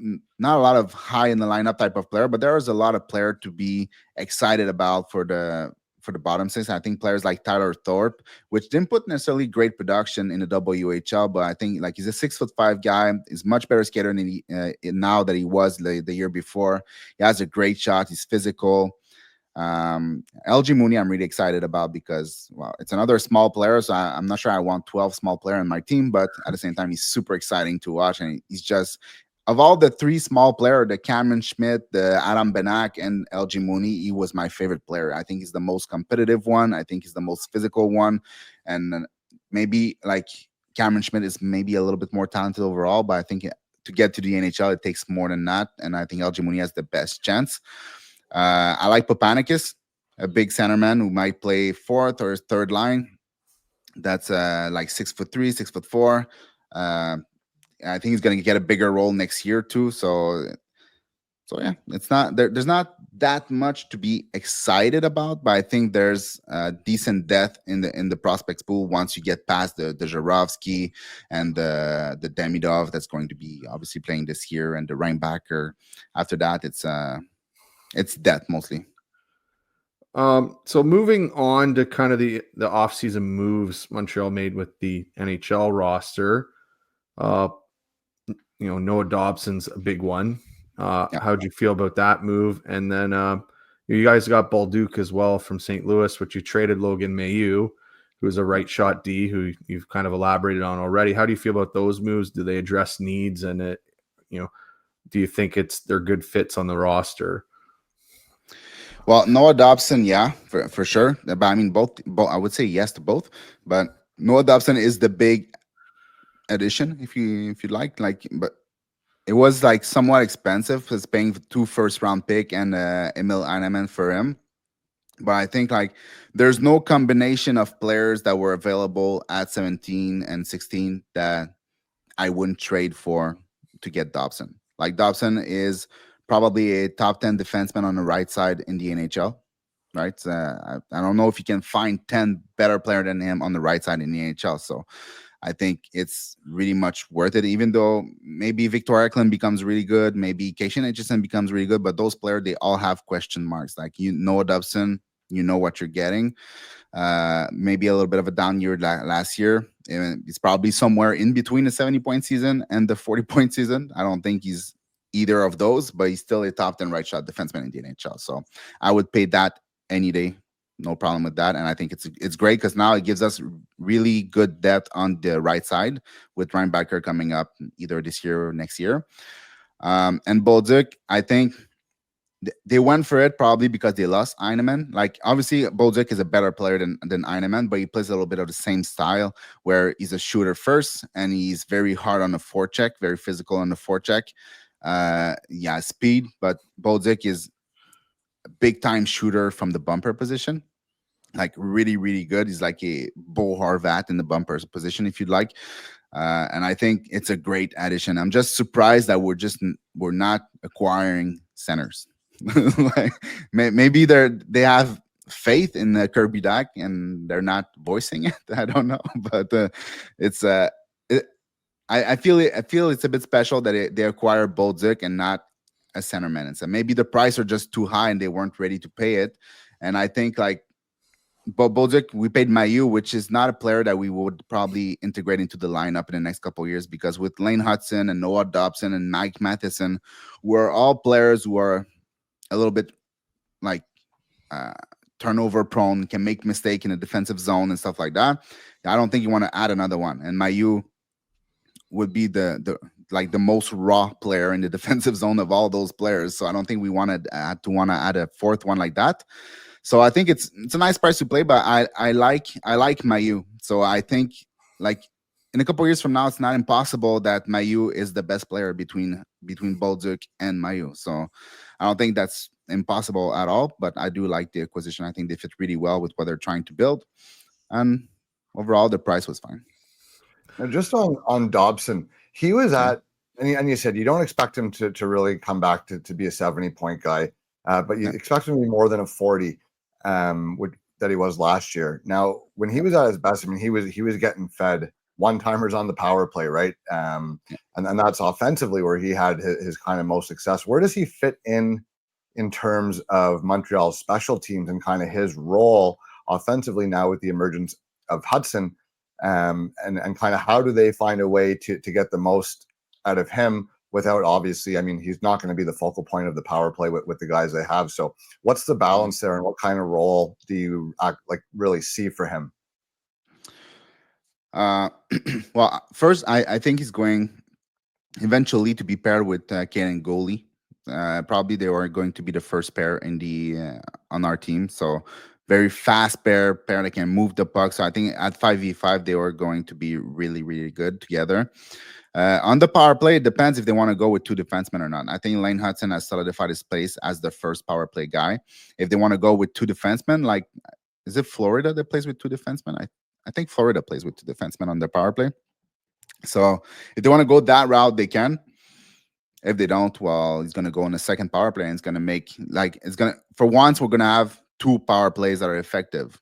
a lot of high in the lineup type of player, but there is a lot of player to be excited about for the bottom 6. I think players like Tyler Thorpe, which didn't put necessarily great production in the WHL, but I think like he's a 6'5" guy. He's much better skater than now that he was the year before. He has a great shot. He's physical. LG Mooney, I'm really excited about, because, well, it's another small player, so I'm not sure I want 12 small player in my team, but at the same time, he's super exciting to watch, and he's just of all the three small players, the Cameron Schmidt, the Adam Benak, and LG Mooney, he was my favorite player. I think he's the most competitive one. I think he's the most physical one. And maybe like Cameron Schmidt is maybe a little bit more talented overall, but I think to get to the NHL, it takes more than that. And I think LG Mooney has the best chance. I like Papanikis, a big centerman who might play fourth or third line. That's like 6'3", 6'4". I think he's going to get a bigger role next year too. So yeah, it's not there's not that much to be excited about, but I think there's decent depth in the prospects pool once you get past the Zharovsky and the Demidov that's going to be obviously playing this year, and the Reinbacher. After that, it's depth mostly. So moving on to kind of the offseason moves Montreal made with the NHL roster. Noah Dobson's a big one. How'd you feel about that move? And then you guys got Bolduc as well from St. Louis, which you traded Logan Mailloux, who's a right shot D, who you've kind of elaborated on already. How do you feel about those moves? Do they address needs? And do you think they're good fits on the roster? Well, Noah Dobson, yeah, for sure. But I mean, both. I would say yes to both. But Noah Dobson is the big addition, if you like. But it was like somewhat expensive. It's paying 2 first-round pick and Emil Heineman for him. But I think like there's no combination of players that were available at 17 and 16 that I wouldn't trade for to get Dobson. Like Dobson is probably a top 10 defenseman on the right side in the NHL, right? I don't know if you can find 10 better player than him on the right side in the NHL. So I think it's really much worth it, even though maybe Victor Eklund becomes really good, maybe Keishin Etchison becomes really good, but those players, they all have question marks. Like Noah Dobson, you know what you're getting. Maybe a little bit of a down year last year. It's probably somewhere in between the 70-point season and the 40-point season. I don't think he's either of those, but he's still a top 10 right shot defenseman in the NHL. So I would pay that any day. No problem with that. And I think it's great because now it gives us really good depth on the right side with Reinbacher coming up either this year or next year. And Bolduc, I think they went for it probably because they lost Heineman. Like obviously Bolduc is a better player than Heineman, but he plays a little bit of the same style where he's a shooter first and he's very hard on the forecheck, very physical on the forecheck. Speed, but Bolduc is a big time shooter from the bumper position. Like really, really good. He's like a Bo Horvat in the bumpers position, if you'd like. And I think it's a great addition. I'm just surprised that we're not acquiring centers. Like maybe they have faith in Kirby Dach and they're not voicing it. I don't know, but I feel it's a bit special that they acquire Bolduc and not a centerman. And so maybe the price are just too high and they weren't ready to pay it. And I think like. But Bolduc, we paid Mailloux, which is not a player that we would probably integrate into the lineup in the next couple of years, because with Lane Hudson and Noah Dobson and Mike Matheson, we're all players who are a little bit like turnover prone, can make mistake in the defensive zone and stuff like that. I don't think you want to add another one. And Mailloux would be the most raw player in the defensive zone of all those players. So I don't think we want to add a fourth one like that. So I think it's a nice price to play, but I like Mailloux. So I think like in a couple of years from now, it's not impossible that Mailloux is the best player between Bolduc and Mailloux. So I don't think that's impossible at all, but I do like the acquisition. I think they fit really well with what they're trying to build. And overall, the price was fine. Now, just on Dobson, he was at, and you said you don't expect him to really come back to be a 70-point guy, but you expect him to be more than a 40. That he was last year. Now, when he was at his best, I mean, he was getting fed one-timers on the power play, right? And that's offensively where he had his kind of most success. Where does he fit in terms of Montreal's special teams and kind of his role offensively now with the emergence of Hudson? And kind of how do they find a way to get the most out of him? Without obviously, I mean, he's not going to be the focal point of the power play with the guys they have. So what's the balance there, and what kind of role do you really see for him? Well, first, I think he's going eventually to be paired with Kane and goalie. Probably they were going to be the first pair in the on our team. So very fast pair that can move the puck. So I think at 5v5 they were going to be really, really good together. On the power play, it depends if they want to go with two defensemen or not. I think Lane Hudson has solidified his place as the first power play guy. If they want to go with two defensemen, like, is it Florida that plays with two defensemen? I think Florida plays with two defensemen on their power play. So if they want to go that route, they can. If they don't, well, he's going to go on a second power play and it's going to make, like, it's going to, for once, we're going to have two power plays that are effective.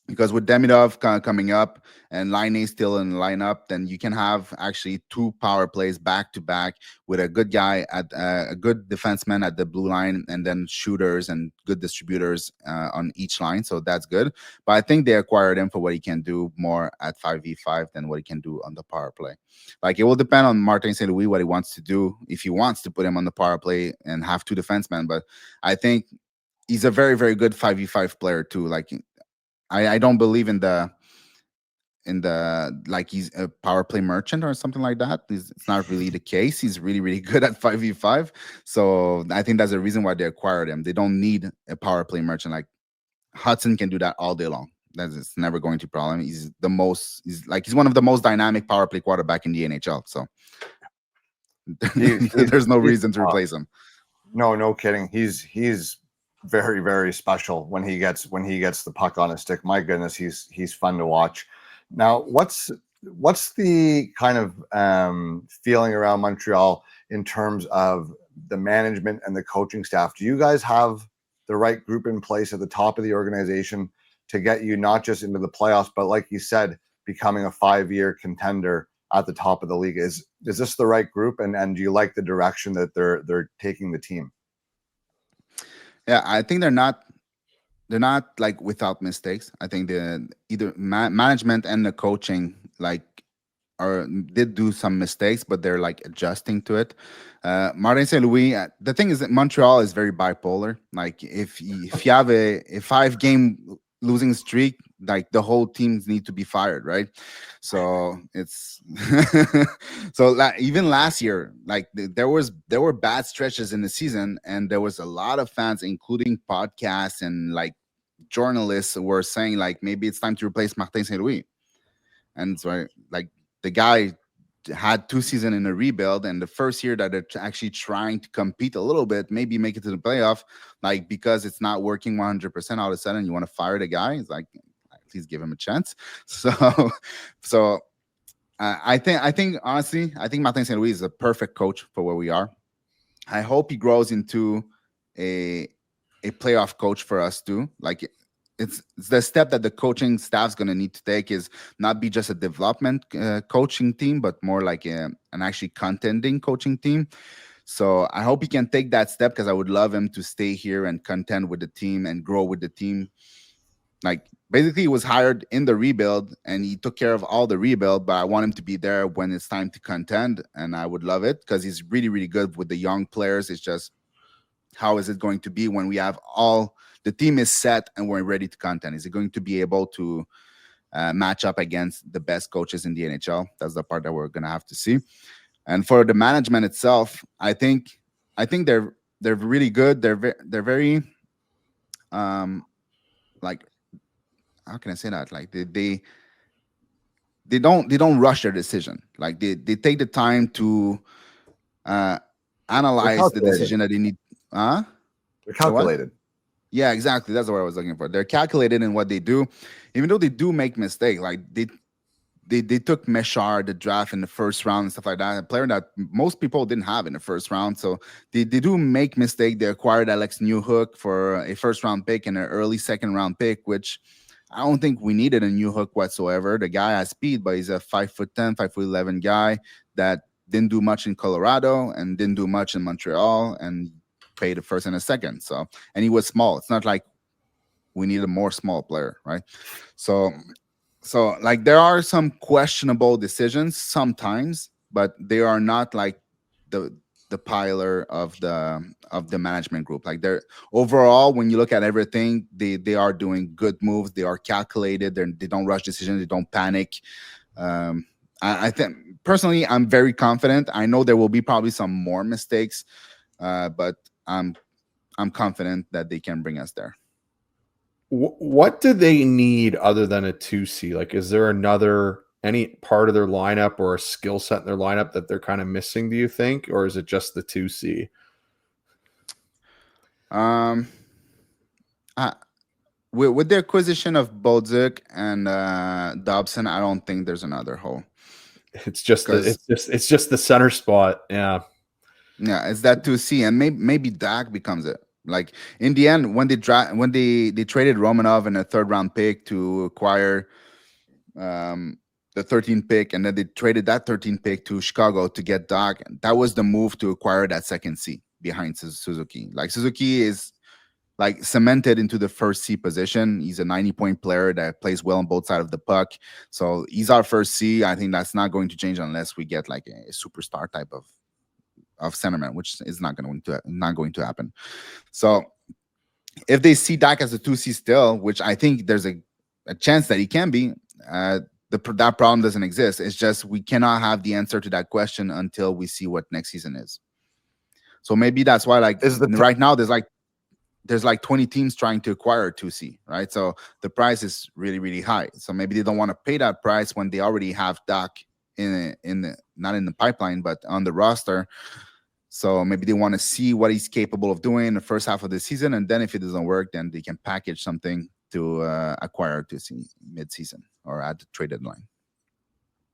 Because with Demidov coming up and Laine still in the lineup, then you can have actually two power plays back to back with a good guy at a good defenseman at the blue line, and then shooters and good distributors on each line. So that's good. But I think they acquired him for what he can do more at 5v5 than what he can do on the power play. Like, it will depend on Martin St. Louis what he wants to do, if he wants to put him on the power play and have two defensemen. But I think he's a very, very good 5v5 player too. Like, I don't believe in the like he's a power play merchant or something like that. It's not really the case. He's really, really good at 5v5. So I think that's the reason why they acquired him. They don't need a power play merchant. Like, Hudson can do that all day long. It's never going to be a problem. He's one of the most dynamic power play quarterback in the NHL. So there's no reason to replace him. No kidding. He's very, very special when he gets the puck on his stick. My goodness, he's fun to watch. Now, what's the kind of feeling around Montreal in terms of the management and the coaching staff? Do you guys have the right group in place at the top of the organization to get you not just into the playoffs, but like you said, becoming a 5-year contender at the top of the league? Is this the right group, and do you like the direction that they're taking the team? Yeah, I think they're not like without mistakes. I think the either management and the coaching did do some mistakes, but they're like adjusting to it. Martin St. Louis, the thing is that Montreal is very bipolar. Like, if you have a 5-game losing streak, like, the whole teams need to be fired, right? So it's even last year, like, there were bad stretches in the season, and there was a lot of fans, including podcasts and like journalists, were saying like maybe it's time to replace Martin St. Louis. And so, like, the guy had 2 seasons in a rebuild, and the first year that they're actually trying to compete a little bit, maybe make it to the playoff, like, because it's not working 100%, all of a sudden you want to fire the guy. It's like, please give him a chance. So I think honestly, I think Martin St. Louis is a perfect coach for where we are. I hope he grows into a playoff coach for us too. Like, it's the step that the coaching staff's going to need to take, is not be just a development coaching team, but more like an actually contending coaching team. So I hope he can take that step, because I would love him to stay here and contend with the team and grow with the team. Like, basically, he was hired in the rebuild and he took care of all the rebuild, but I want him to be there when it's time to contend, and I would love it, because he's really, really good with the young players. It's just, how is it going to be when we have all the team is set and we're ready to contend? Is it going to be able to match up against the best coaches in the NHL? That's the part that we're going to have to see. And for the management itself, I think they're really good. They're very like, how can I say that? Like, they don't rush their decision. Like, they take the time to analyze the decision that they need. They're calculated. Yeah, exactly. That's what I was looking for. They're calculated in what they do, even though they do make mistakes. Like, they took Meshar, the draft in the first round and stuff like that, a player that most people didn't have in the first round. So they do make mistakes. They acquired Alex Newhook for a first-round pick and an early second-round pick, which I don't think we needed a Newhook whatsoever. The guy has speed, but he's a 5'10", 5'11" guy that didn't do much in Colorado and didn't do much in Montreal, and paid a first and a second. So, and he was small. It's not like we need a more small player, right? So like, there are some questionable decisions sometimes, but they are not like the piler of the management group. Like, they're overall, when you look at everything, they are doing good moves. They are calculated. They don't rush decisions. They don't panic. I think personally, I'm very confident. I know there will be probably some more mistakes, but I'm confident that they can bring us there. What do they need other than a 2C? Like, is there any part of their lineup or a skill set in their lineup that they're kind of missing, do you think? Or is it just the 2C? With the acquisition of Bolduc and Dobson, I don't think there's another hole. It's just the center spot. Yeah. Yeah, it's that 2C, and maybe Dach becomes it. Like in the end, when they traded Romanov and a 3rd-round pick to acquire the 13th pick, and then they traded that 13th pick to Chicago to get Dach. That was the move to acquire that 2nd C behind Suzuki. Like Suzuki is like cemented into the 1st C position. He's a 90-point player that plays well on both sides of the puck. So he's our 1st C. I think that's not going to change unless we get like a superstar type of centerman, which is not going to happen. So if they see Dach as a 2C still, which I think there's a chance that he can be, that problem doesn't exist. It's just we cannot have the answer to that question until we see what next season is. So maybe that's why, like, right now there's like 20 teams trying to acquire a 2C, right? So the price is really, really high. So maybe they don't want to pay that price when they already have Dach not in the pipeline, but on the roster. So maybe they want to see what he's capable of doing in the first half of the season, and then if it doesn't work, then they can package something to acquire to see mid-season or at the trade deadline.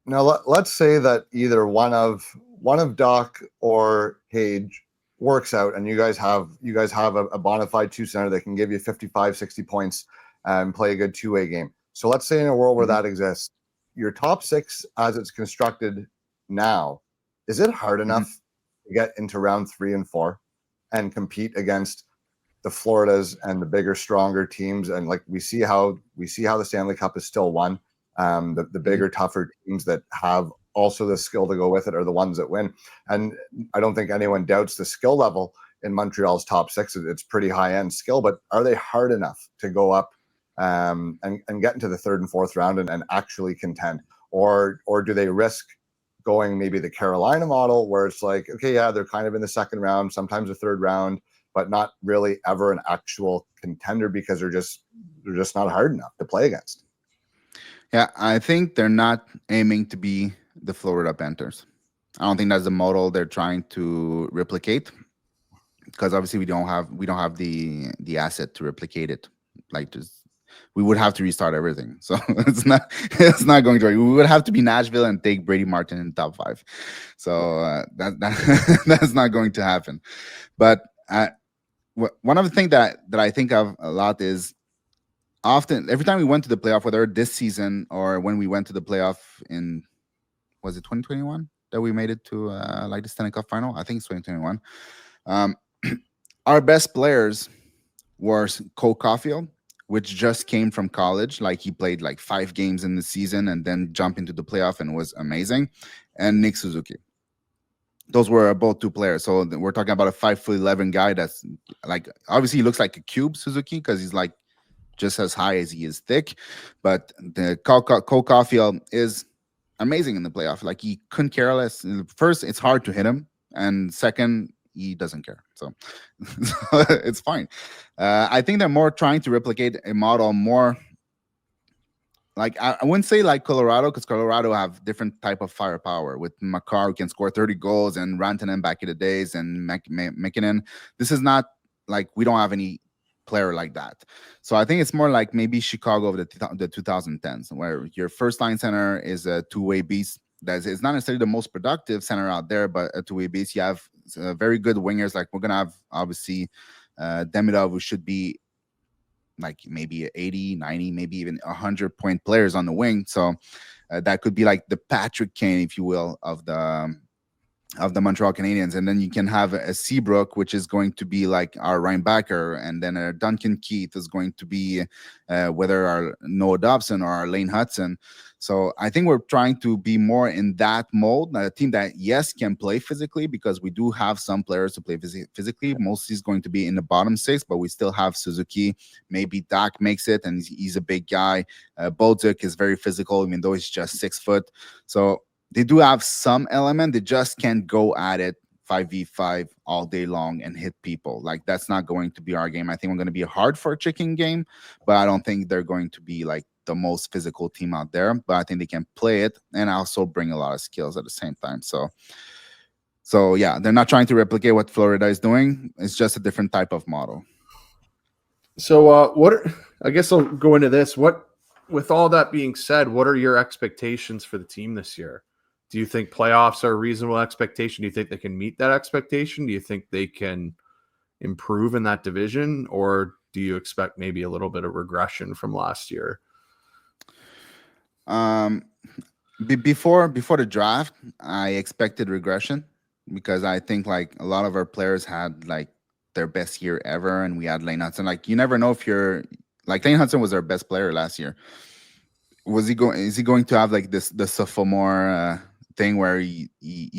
Now let's say that either one of Dach or Hage works out, and you guys have a bona fide 2 center that can give you 55, 60 points and play a good 2-way game. So let's say in a world where that exists, your top 6 as it's constructed now, is it hard enough to get into round 3 and 4 and compete against the Floridas and the bigger, stronger teams? And like we see how the Stanley Cup is still won. The bigger, tougher teams that have also the skill to go with it are the ones that win. And I don't think anyone doubts the skill level in Montreal's top 6. It's pretty high-end skill, but are they hard enough to go up and get into the 3rd and 4th round and actually contend? Or do they risk going maybe the Carolina model where it's like, okay, yeah, they're kind of in the 2nd round, sometimes the 3rd round, but not really ever an actual contender because they're just not hard enough to play against? Yeah, I think they're not aiming to be the Florida Panthers. I don't think that's the model they're trying to replicate, because obviously we don't have the asset to replicate it. Like, we would have to restart everything. So it's not going to work. We would have to be Nashville and take Brady Martin in the top 5. So that's not going to happen. But one of the things that I think of a lot is often every time we went to the playoff, whether this season or when we went to the playoff in, was it 2021 that we made it to like the Stanley Cup final? I think it's 2021. Our best players were Cole Caulfield, which just came from college. Like, he played like 5 games in the season and then jumped into the playoff and was amazing. And Nick Suzuki. Those were both 2 players. So we're talking about a 5'11" guy that's like, obviously he looks like a cube, Suzuki, because he's like just as high as he is thick. But the Cole Caulfield is amazing in the playoff. Like, he couldn't care less. First, it's hard to hit him, and second, he doesn't care. So it's fine. I think they're more trying to replicate a model more like, I wouldn't say like Colorado, because Colorado have different type of firepower with Makar, who can score 30 goals, and Rantanen back in the days, and McKinnon. This is not like, we don't have any player like that. So I think it's more like maybe Chicago of the 2010s, where your first line center is a 2-way beast. It's not necessarily the most productive center out there, but a 2-way beast. You have very good wingers. Like, we're gonna have obviously Demidov, who should be like maybe 80, 90, maybe even 100-point players on the wing. So that could be like the Patrick Kane, if you will, of the Montreal Canadiens. And then you can have a Seabrook, which is going to be like our Reinbacher, and then a Duncan Keith is going to be whether our Noah Dobson or our Lane Hudson. So I think we're trying to be more in that mold, a team that, yes, can play physically, because we do have some players to play physically. Mostly is going to be in the bottom 6, but we still have Suzuki. Maybe Dach makes it, and he's a big guy. Bolduc is very physical, even though he's just 6 foot. So they do have some element. They just can't go at it 5v5 all day long and hit people. Like, that's not going to be our game. I think we're going to be a hard for a chicken game, but I don't think they're going to be like the most physical team out there. But I think they can play it and also bring a lot of skills at the same time. So yeah, they're not trying to replicate what Florida is doing. It's just a different type of model. So I guess I'll go into this. With all that being said, what are your expectations for the team this year? Do you think playoffs are a reasonable expectation? Do you think they can meet that expectation? Do you think they can improve in that division? Or do you expect maybe a little bit of regression from last year? Before the draft, I expected regression because I think like a lot of our players had like their best year ever, and we had Laine Hudson. Like, you never know if you're like Laine Hudson was our best player last year. Is he going to have like the sophomore thing where he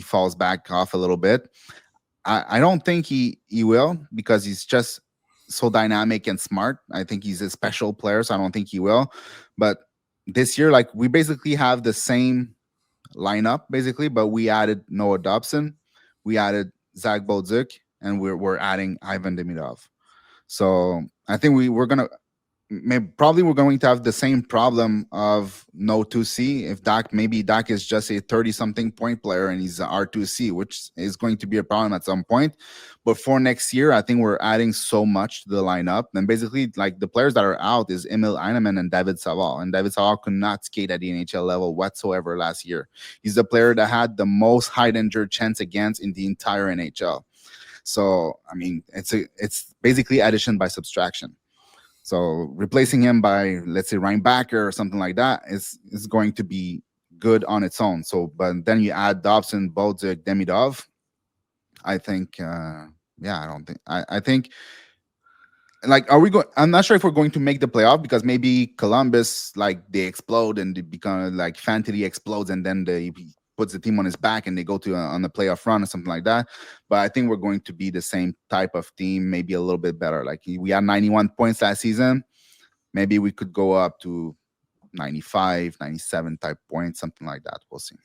falls back off a little bit? I don't think he will, because he's just so dynamic and smart. I think he's a special player, so I don't think he will. But this year, like, we basically have the same lineup basically, but we added Noah Dobson, we added Zach Bolduc, and we're adding Ivan Demidov. So I think we're gonna probably we're going to have the same problem of no 2C. If Dach is just a 30-something point player and he's an R2C, which is going to be a problem at some point. But for next year, I think we're adding so much to the lineup. And basically, like, the players that are out is Emil Eineman and David Savard. And David Savard could not skate at the NHL level whatsoever last year. He's the player that had the most high danger chance against in the entire NHL. So, I mean, it's basically addition by subtraction. So replacing him by, let's say, Reinbacher or something like that is going to be good on its own. So, but then you add Dobson, Bolduc, Demidov. I think, I think, like, are we going? I'm not sure if we're going to make the playoff, because maybe Columbus, like, they explode and they become like Fantasy explodes, and then they puts the team on his back and they go to on the playoff run or something like that. But I think we're going to be the same type of team, maybe a little bit better. Like, we had 91 points last season. Maybe we could go up to 95, 97 type points, something like that. We'll see.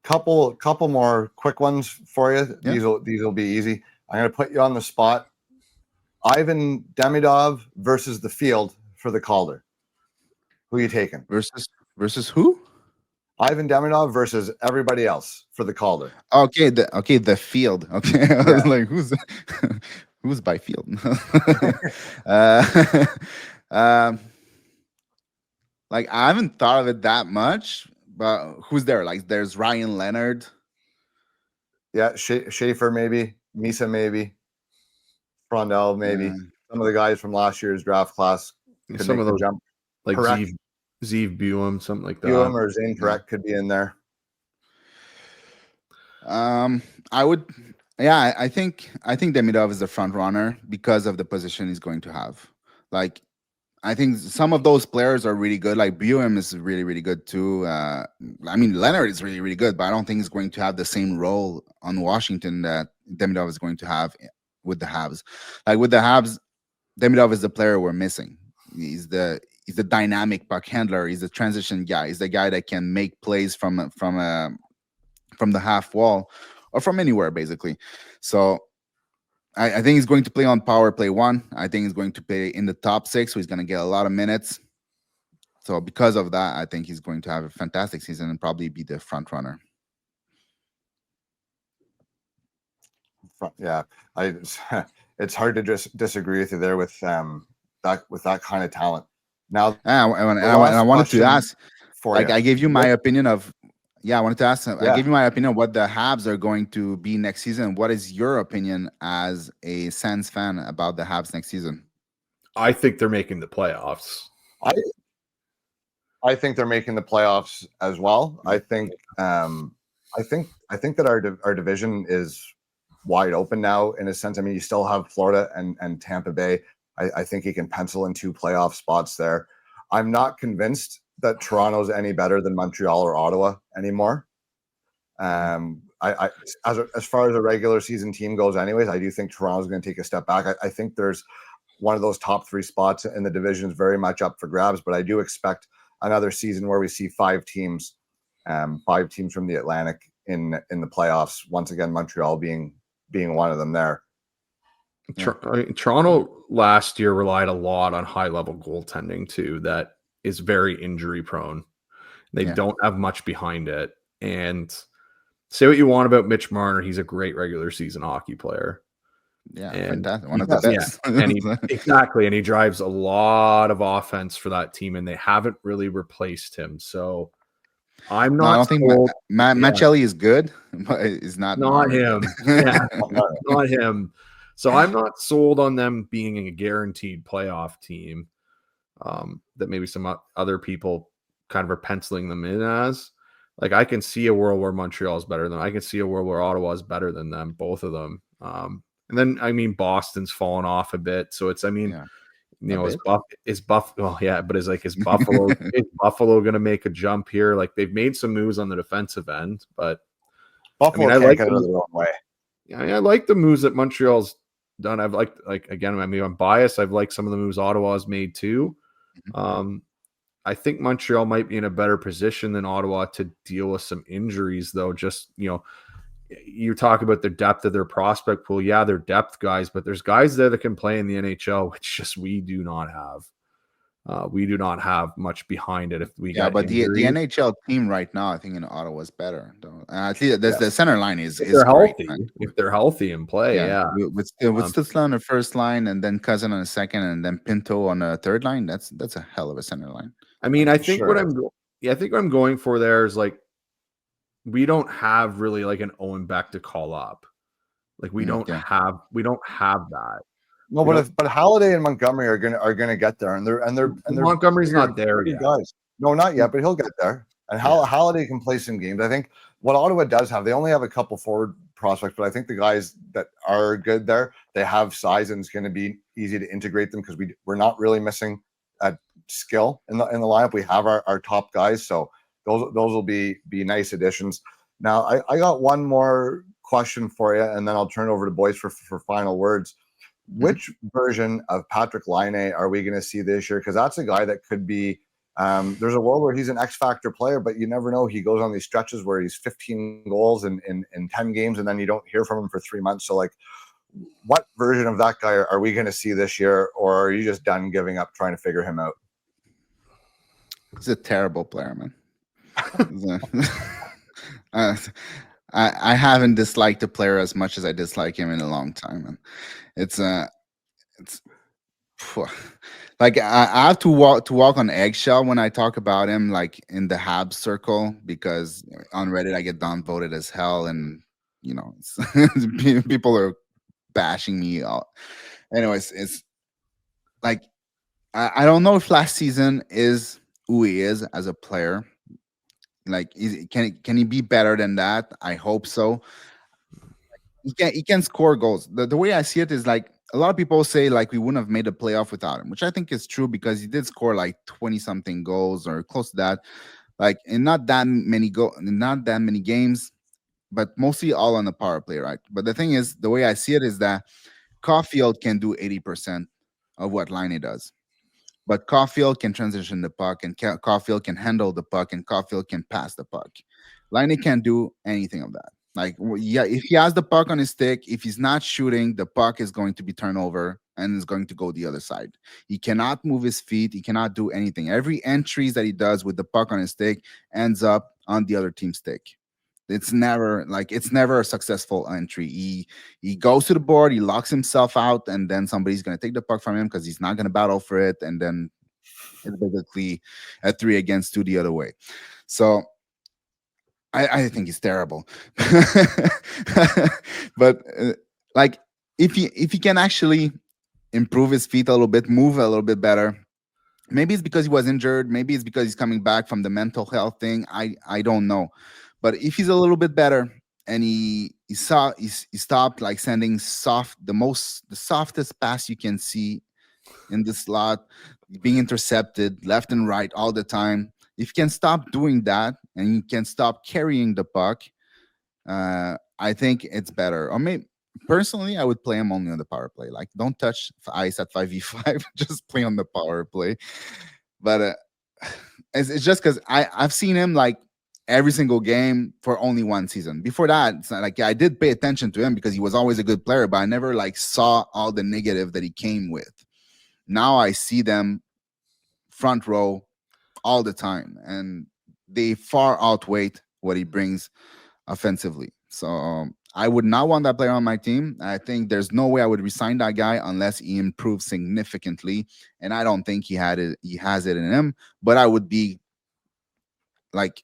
Couple more quick ones for you. Yeah. These will be easy. I'm going to put you on the spot. Ivan Demidov versus the field for the Calder. Who are you taking? Versus who? Ivan Demidov versus everybody else for the Calder. Okay, the field. Okay, I was like, who's by field? Like, I haven't thought of it that much, but who's there? Like, there's Ryan Leonard. Yeah, Schaefer maybe, Misa maybe, Frondell maybe. Yeah. Some of the guys from last year's draft class. Some of those jump. Like Zeev Buem, something like that. Buem or Zane Perek could be in there. I would, I think Demidov is the front runner because of the position he's going to have. Like, I think some of those players are really good. Like, Buem is really, really good too. I mean, Leonard is really, really good, but I don't think he's going to have the same role on Washington that Demidov is going to have with the Habs. Like, with the Habs, Demidov is the player we're missing. He's the dynamic puck handler. He's the transition guy. He's the guy that can make plays from the half wall or from anywhere, basically. So I think he's going to play on power play 1. I think he's going to play in the top 6, so he's going to get a lot of minutes. So because of that, I think he's going to have a fantastic season and probably be the front runner. Yeah, it's hard to just disagree with you there with that kind of talent. Now, I wanted to ask, like, I gave you my opinion of, I wanted to ask, I gave you my opinion of what the Habs are going to be next season. What is your opinion as a Sens fan about the Habs next season? I think they're making the playoffs. I think they're making the playoffs as well. I think that our division is wide open now, in a sense. I mean, you still have Florida and Tampa Bay. I think he can pencil in 2 playoff spots there. I'm not convinced that Toronto's any better than Montreal or Ottawa anymore. As far as a regular season team goes anyways, I do think Toronto's going to take a step back. I think there's one of those top 3 spots in the division is very much up for grabs, but I do expect another season where we see 5 teams 5 teams from the Atlantic in the playoffs. Once again, Montreal being one of them there. Toronto last year relied a lot on high-level goaltending too. That is very injury prone. They don't have much behind it. And say what you want about Mitch Marner, he's a great regular season hockey player. Yeah, and fantastic. One of the best. Yeah, and exactly. And he drives a lot of offense for that team, and they haven't really replaced him. So I'm not. I don't think Machelli is good, but it's not him. Yeah, not him. So I'm not sold on them being a guaranteed playoff team. That maybe some other people kind of are penciling them in as. Like, I can see a world where Montreal is better than them. I can see a world where Ottawa is better than them, both of them. And then, I mean, Boston's fallen off a bit. So it's, is Buffalo going to make a jump here? Like, they've made some moves on the defensive end, but Buffalo can't get it the wrong way. Yeah, I like the moves that Montreal's done. I've liked, again, I mean, I'm biased. I've liked some of the moves Ottawa has made too. I think Montreal might be in a better position than Ottawa to deal with some injuries, though. Just, you talk about the depth of their prospect pool. Yeah, they're depth guys, but there's guys there that can play in the NHL, which just we do not have. We do not have much behind it. If we but the NHL team right now, I think in Ottawa is better. At least the center line is healthy. Great, if they're healthy and play, with Stützle on the first line, and then Cousin on the second, and then Pinto on the third line. That's a hell of a center line. I mean, I think what I'm going for there is, like, we don't have really like an Owen Beck to call up. Like, we don't have that. No, but Halliday and Montgomery are gonna get there, and they're Montgomery's not there yet. Guys. No, not yet, but he'll get there. And Halliday can play some games. I think what Ottawa does have, they only have a couple forward prospects, but I think the guys that are good there, they have size, and it's going to be easy to integrate them because we're not really missing skill in the lineup. We have our top guys, so those will be nice additions. Now, I got one more question for you, and then I'll turn it over to Boyce for final words. Which version of Patrik Laine are we going to see this year? Because that's a guy that could be. There's a world where he's an X factor player, but you never know. He goes on these stretches where he's 15 goals in 10 games, and then you don't hear from him for 3 months. So, like, what version of that guy are we going to see this year, or are you just done giving up trying to figure him out? He's a terrible player, man. I haven't disliked the player as much as I dislike him in a long time, and it's like I have to walk on eggshell when I talk about him, like in the Habs circle, because on Reddit I get downvoted as hell, and people are bashing me out. Anyways, it's like I don't know if last season is who he is as a player. Like, can he be better than that? I hope so. He can score goals. The way I see it is, like, a lot of people say, like, we wouldn't have made a playoff without him, which I think is true, because he did score like 20-something goals or close to that, like, in not that many games, but mostly all on the power play, right? But the thing is, the way I see it is that Caulfield can do 80% of what Laine does. But Caulfield can transition the puck, and Caulfield can handle the puck, and Caulfield can pass the puck. Laine can't do anything of that. Like, if he has the puck on his stick, if he's not shooting, the puck is going to be turned over and is going to go the other side. He cannot move his feet. He cannot do anything. Every entries that he does with the puck on his stick ends up on the other team's stick. It's never a successful entry. He goes to the board, he locks himself out, and then somebody's going to take the puck from him because he's not going to battle for it, and then it's basically a 3-against-2 the other way. So I think he's terrible. But like, if he can actually improve his feet a little bit, move a little bit better, maybe it's because he was injured, maybe it's because he's coming back from the mental health thing. I don't know. But if he's a little bit better, and he stopped, like, sending the softest pass you can see in the slot, being intercepted left and right all the time. If you can stop doing that, and you can stop carrying the puck, I think it's better. Or maybe personally, I would play him only on the power play. Like, don't touch ice at 5v5, just play on the power play. But it's just because I've seen him, like, every single game for only one season. Before that, it's not like, I did pay attention to him because he was always a good player, but I never like saw all the negative that he came with. Now I see them front row all the time, and they far outweigh what he brings offensively. So I would not want that player on my team. I think there's no way I would resign that guy unless he improves significantly, and I don't think he has it in him. But I would be like,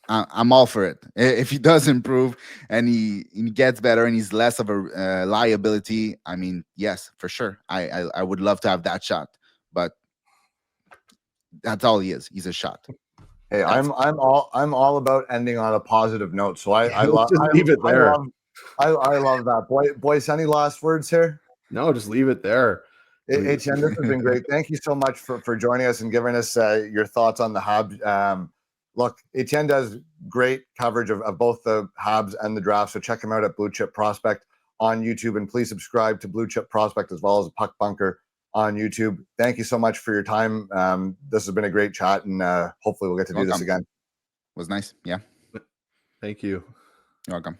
I'm all for it. If he does improve and he gets better and he's less of a liability, I mean, yes, for sure. I would love to have that shot, but that's all he is. He's a shot. Hey, I'm all about ending on a positive note. So I love leave it there. I love that. Boys, any last words here? No, just leave it there. Etienne, this has been great. Thank you so much for joining us and giving us your thoughts on the Habs. Look, Etienne does great coverage of both the Habs and the draft. So check him out at Blue Chip Prospect on YouTube, and please subscribe to Blue Chip Prospect as well as Puck Bunker on YouTube. Thank you so much for your time. This has been a great chat, and hopefully we'll get to do this again. It was nice. Yeah. Thank you. You're welcome.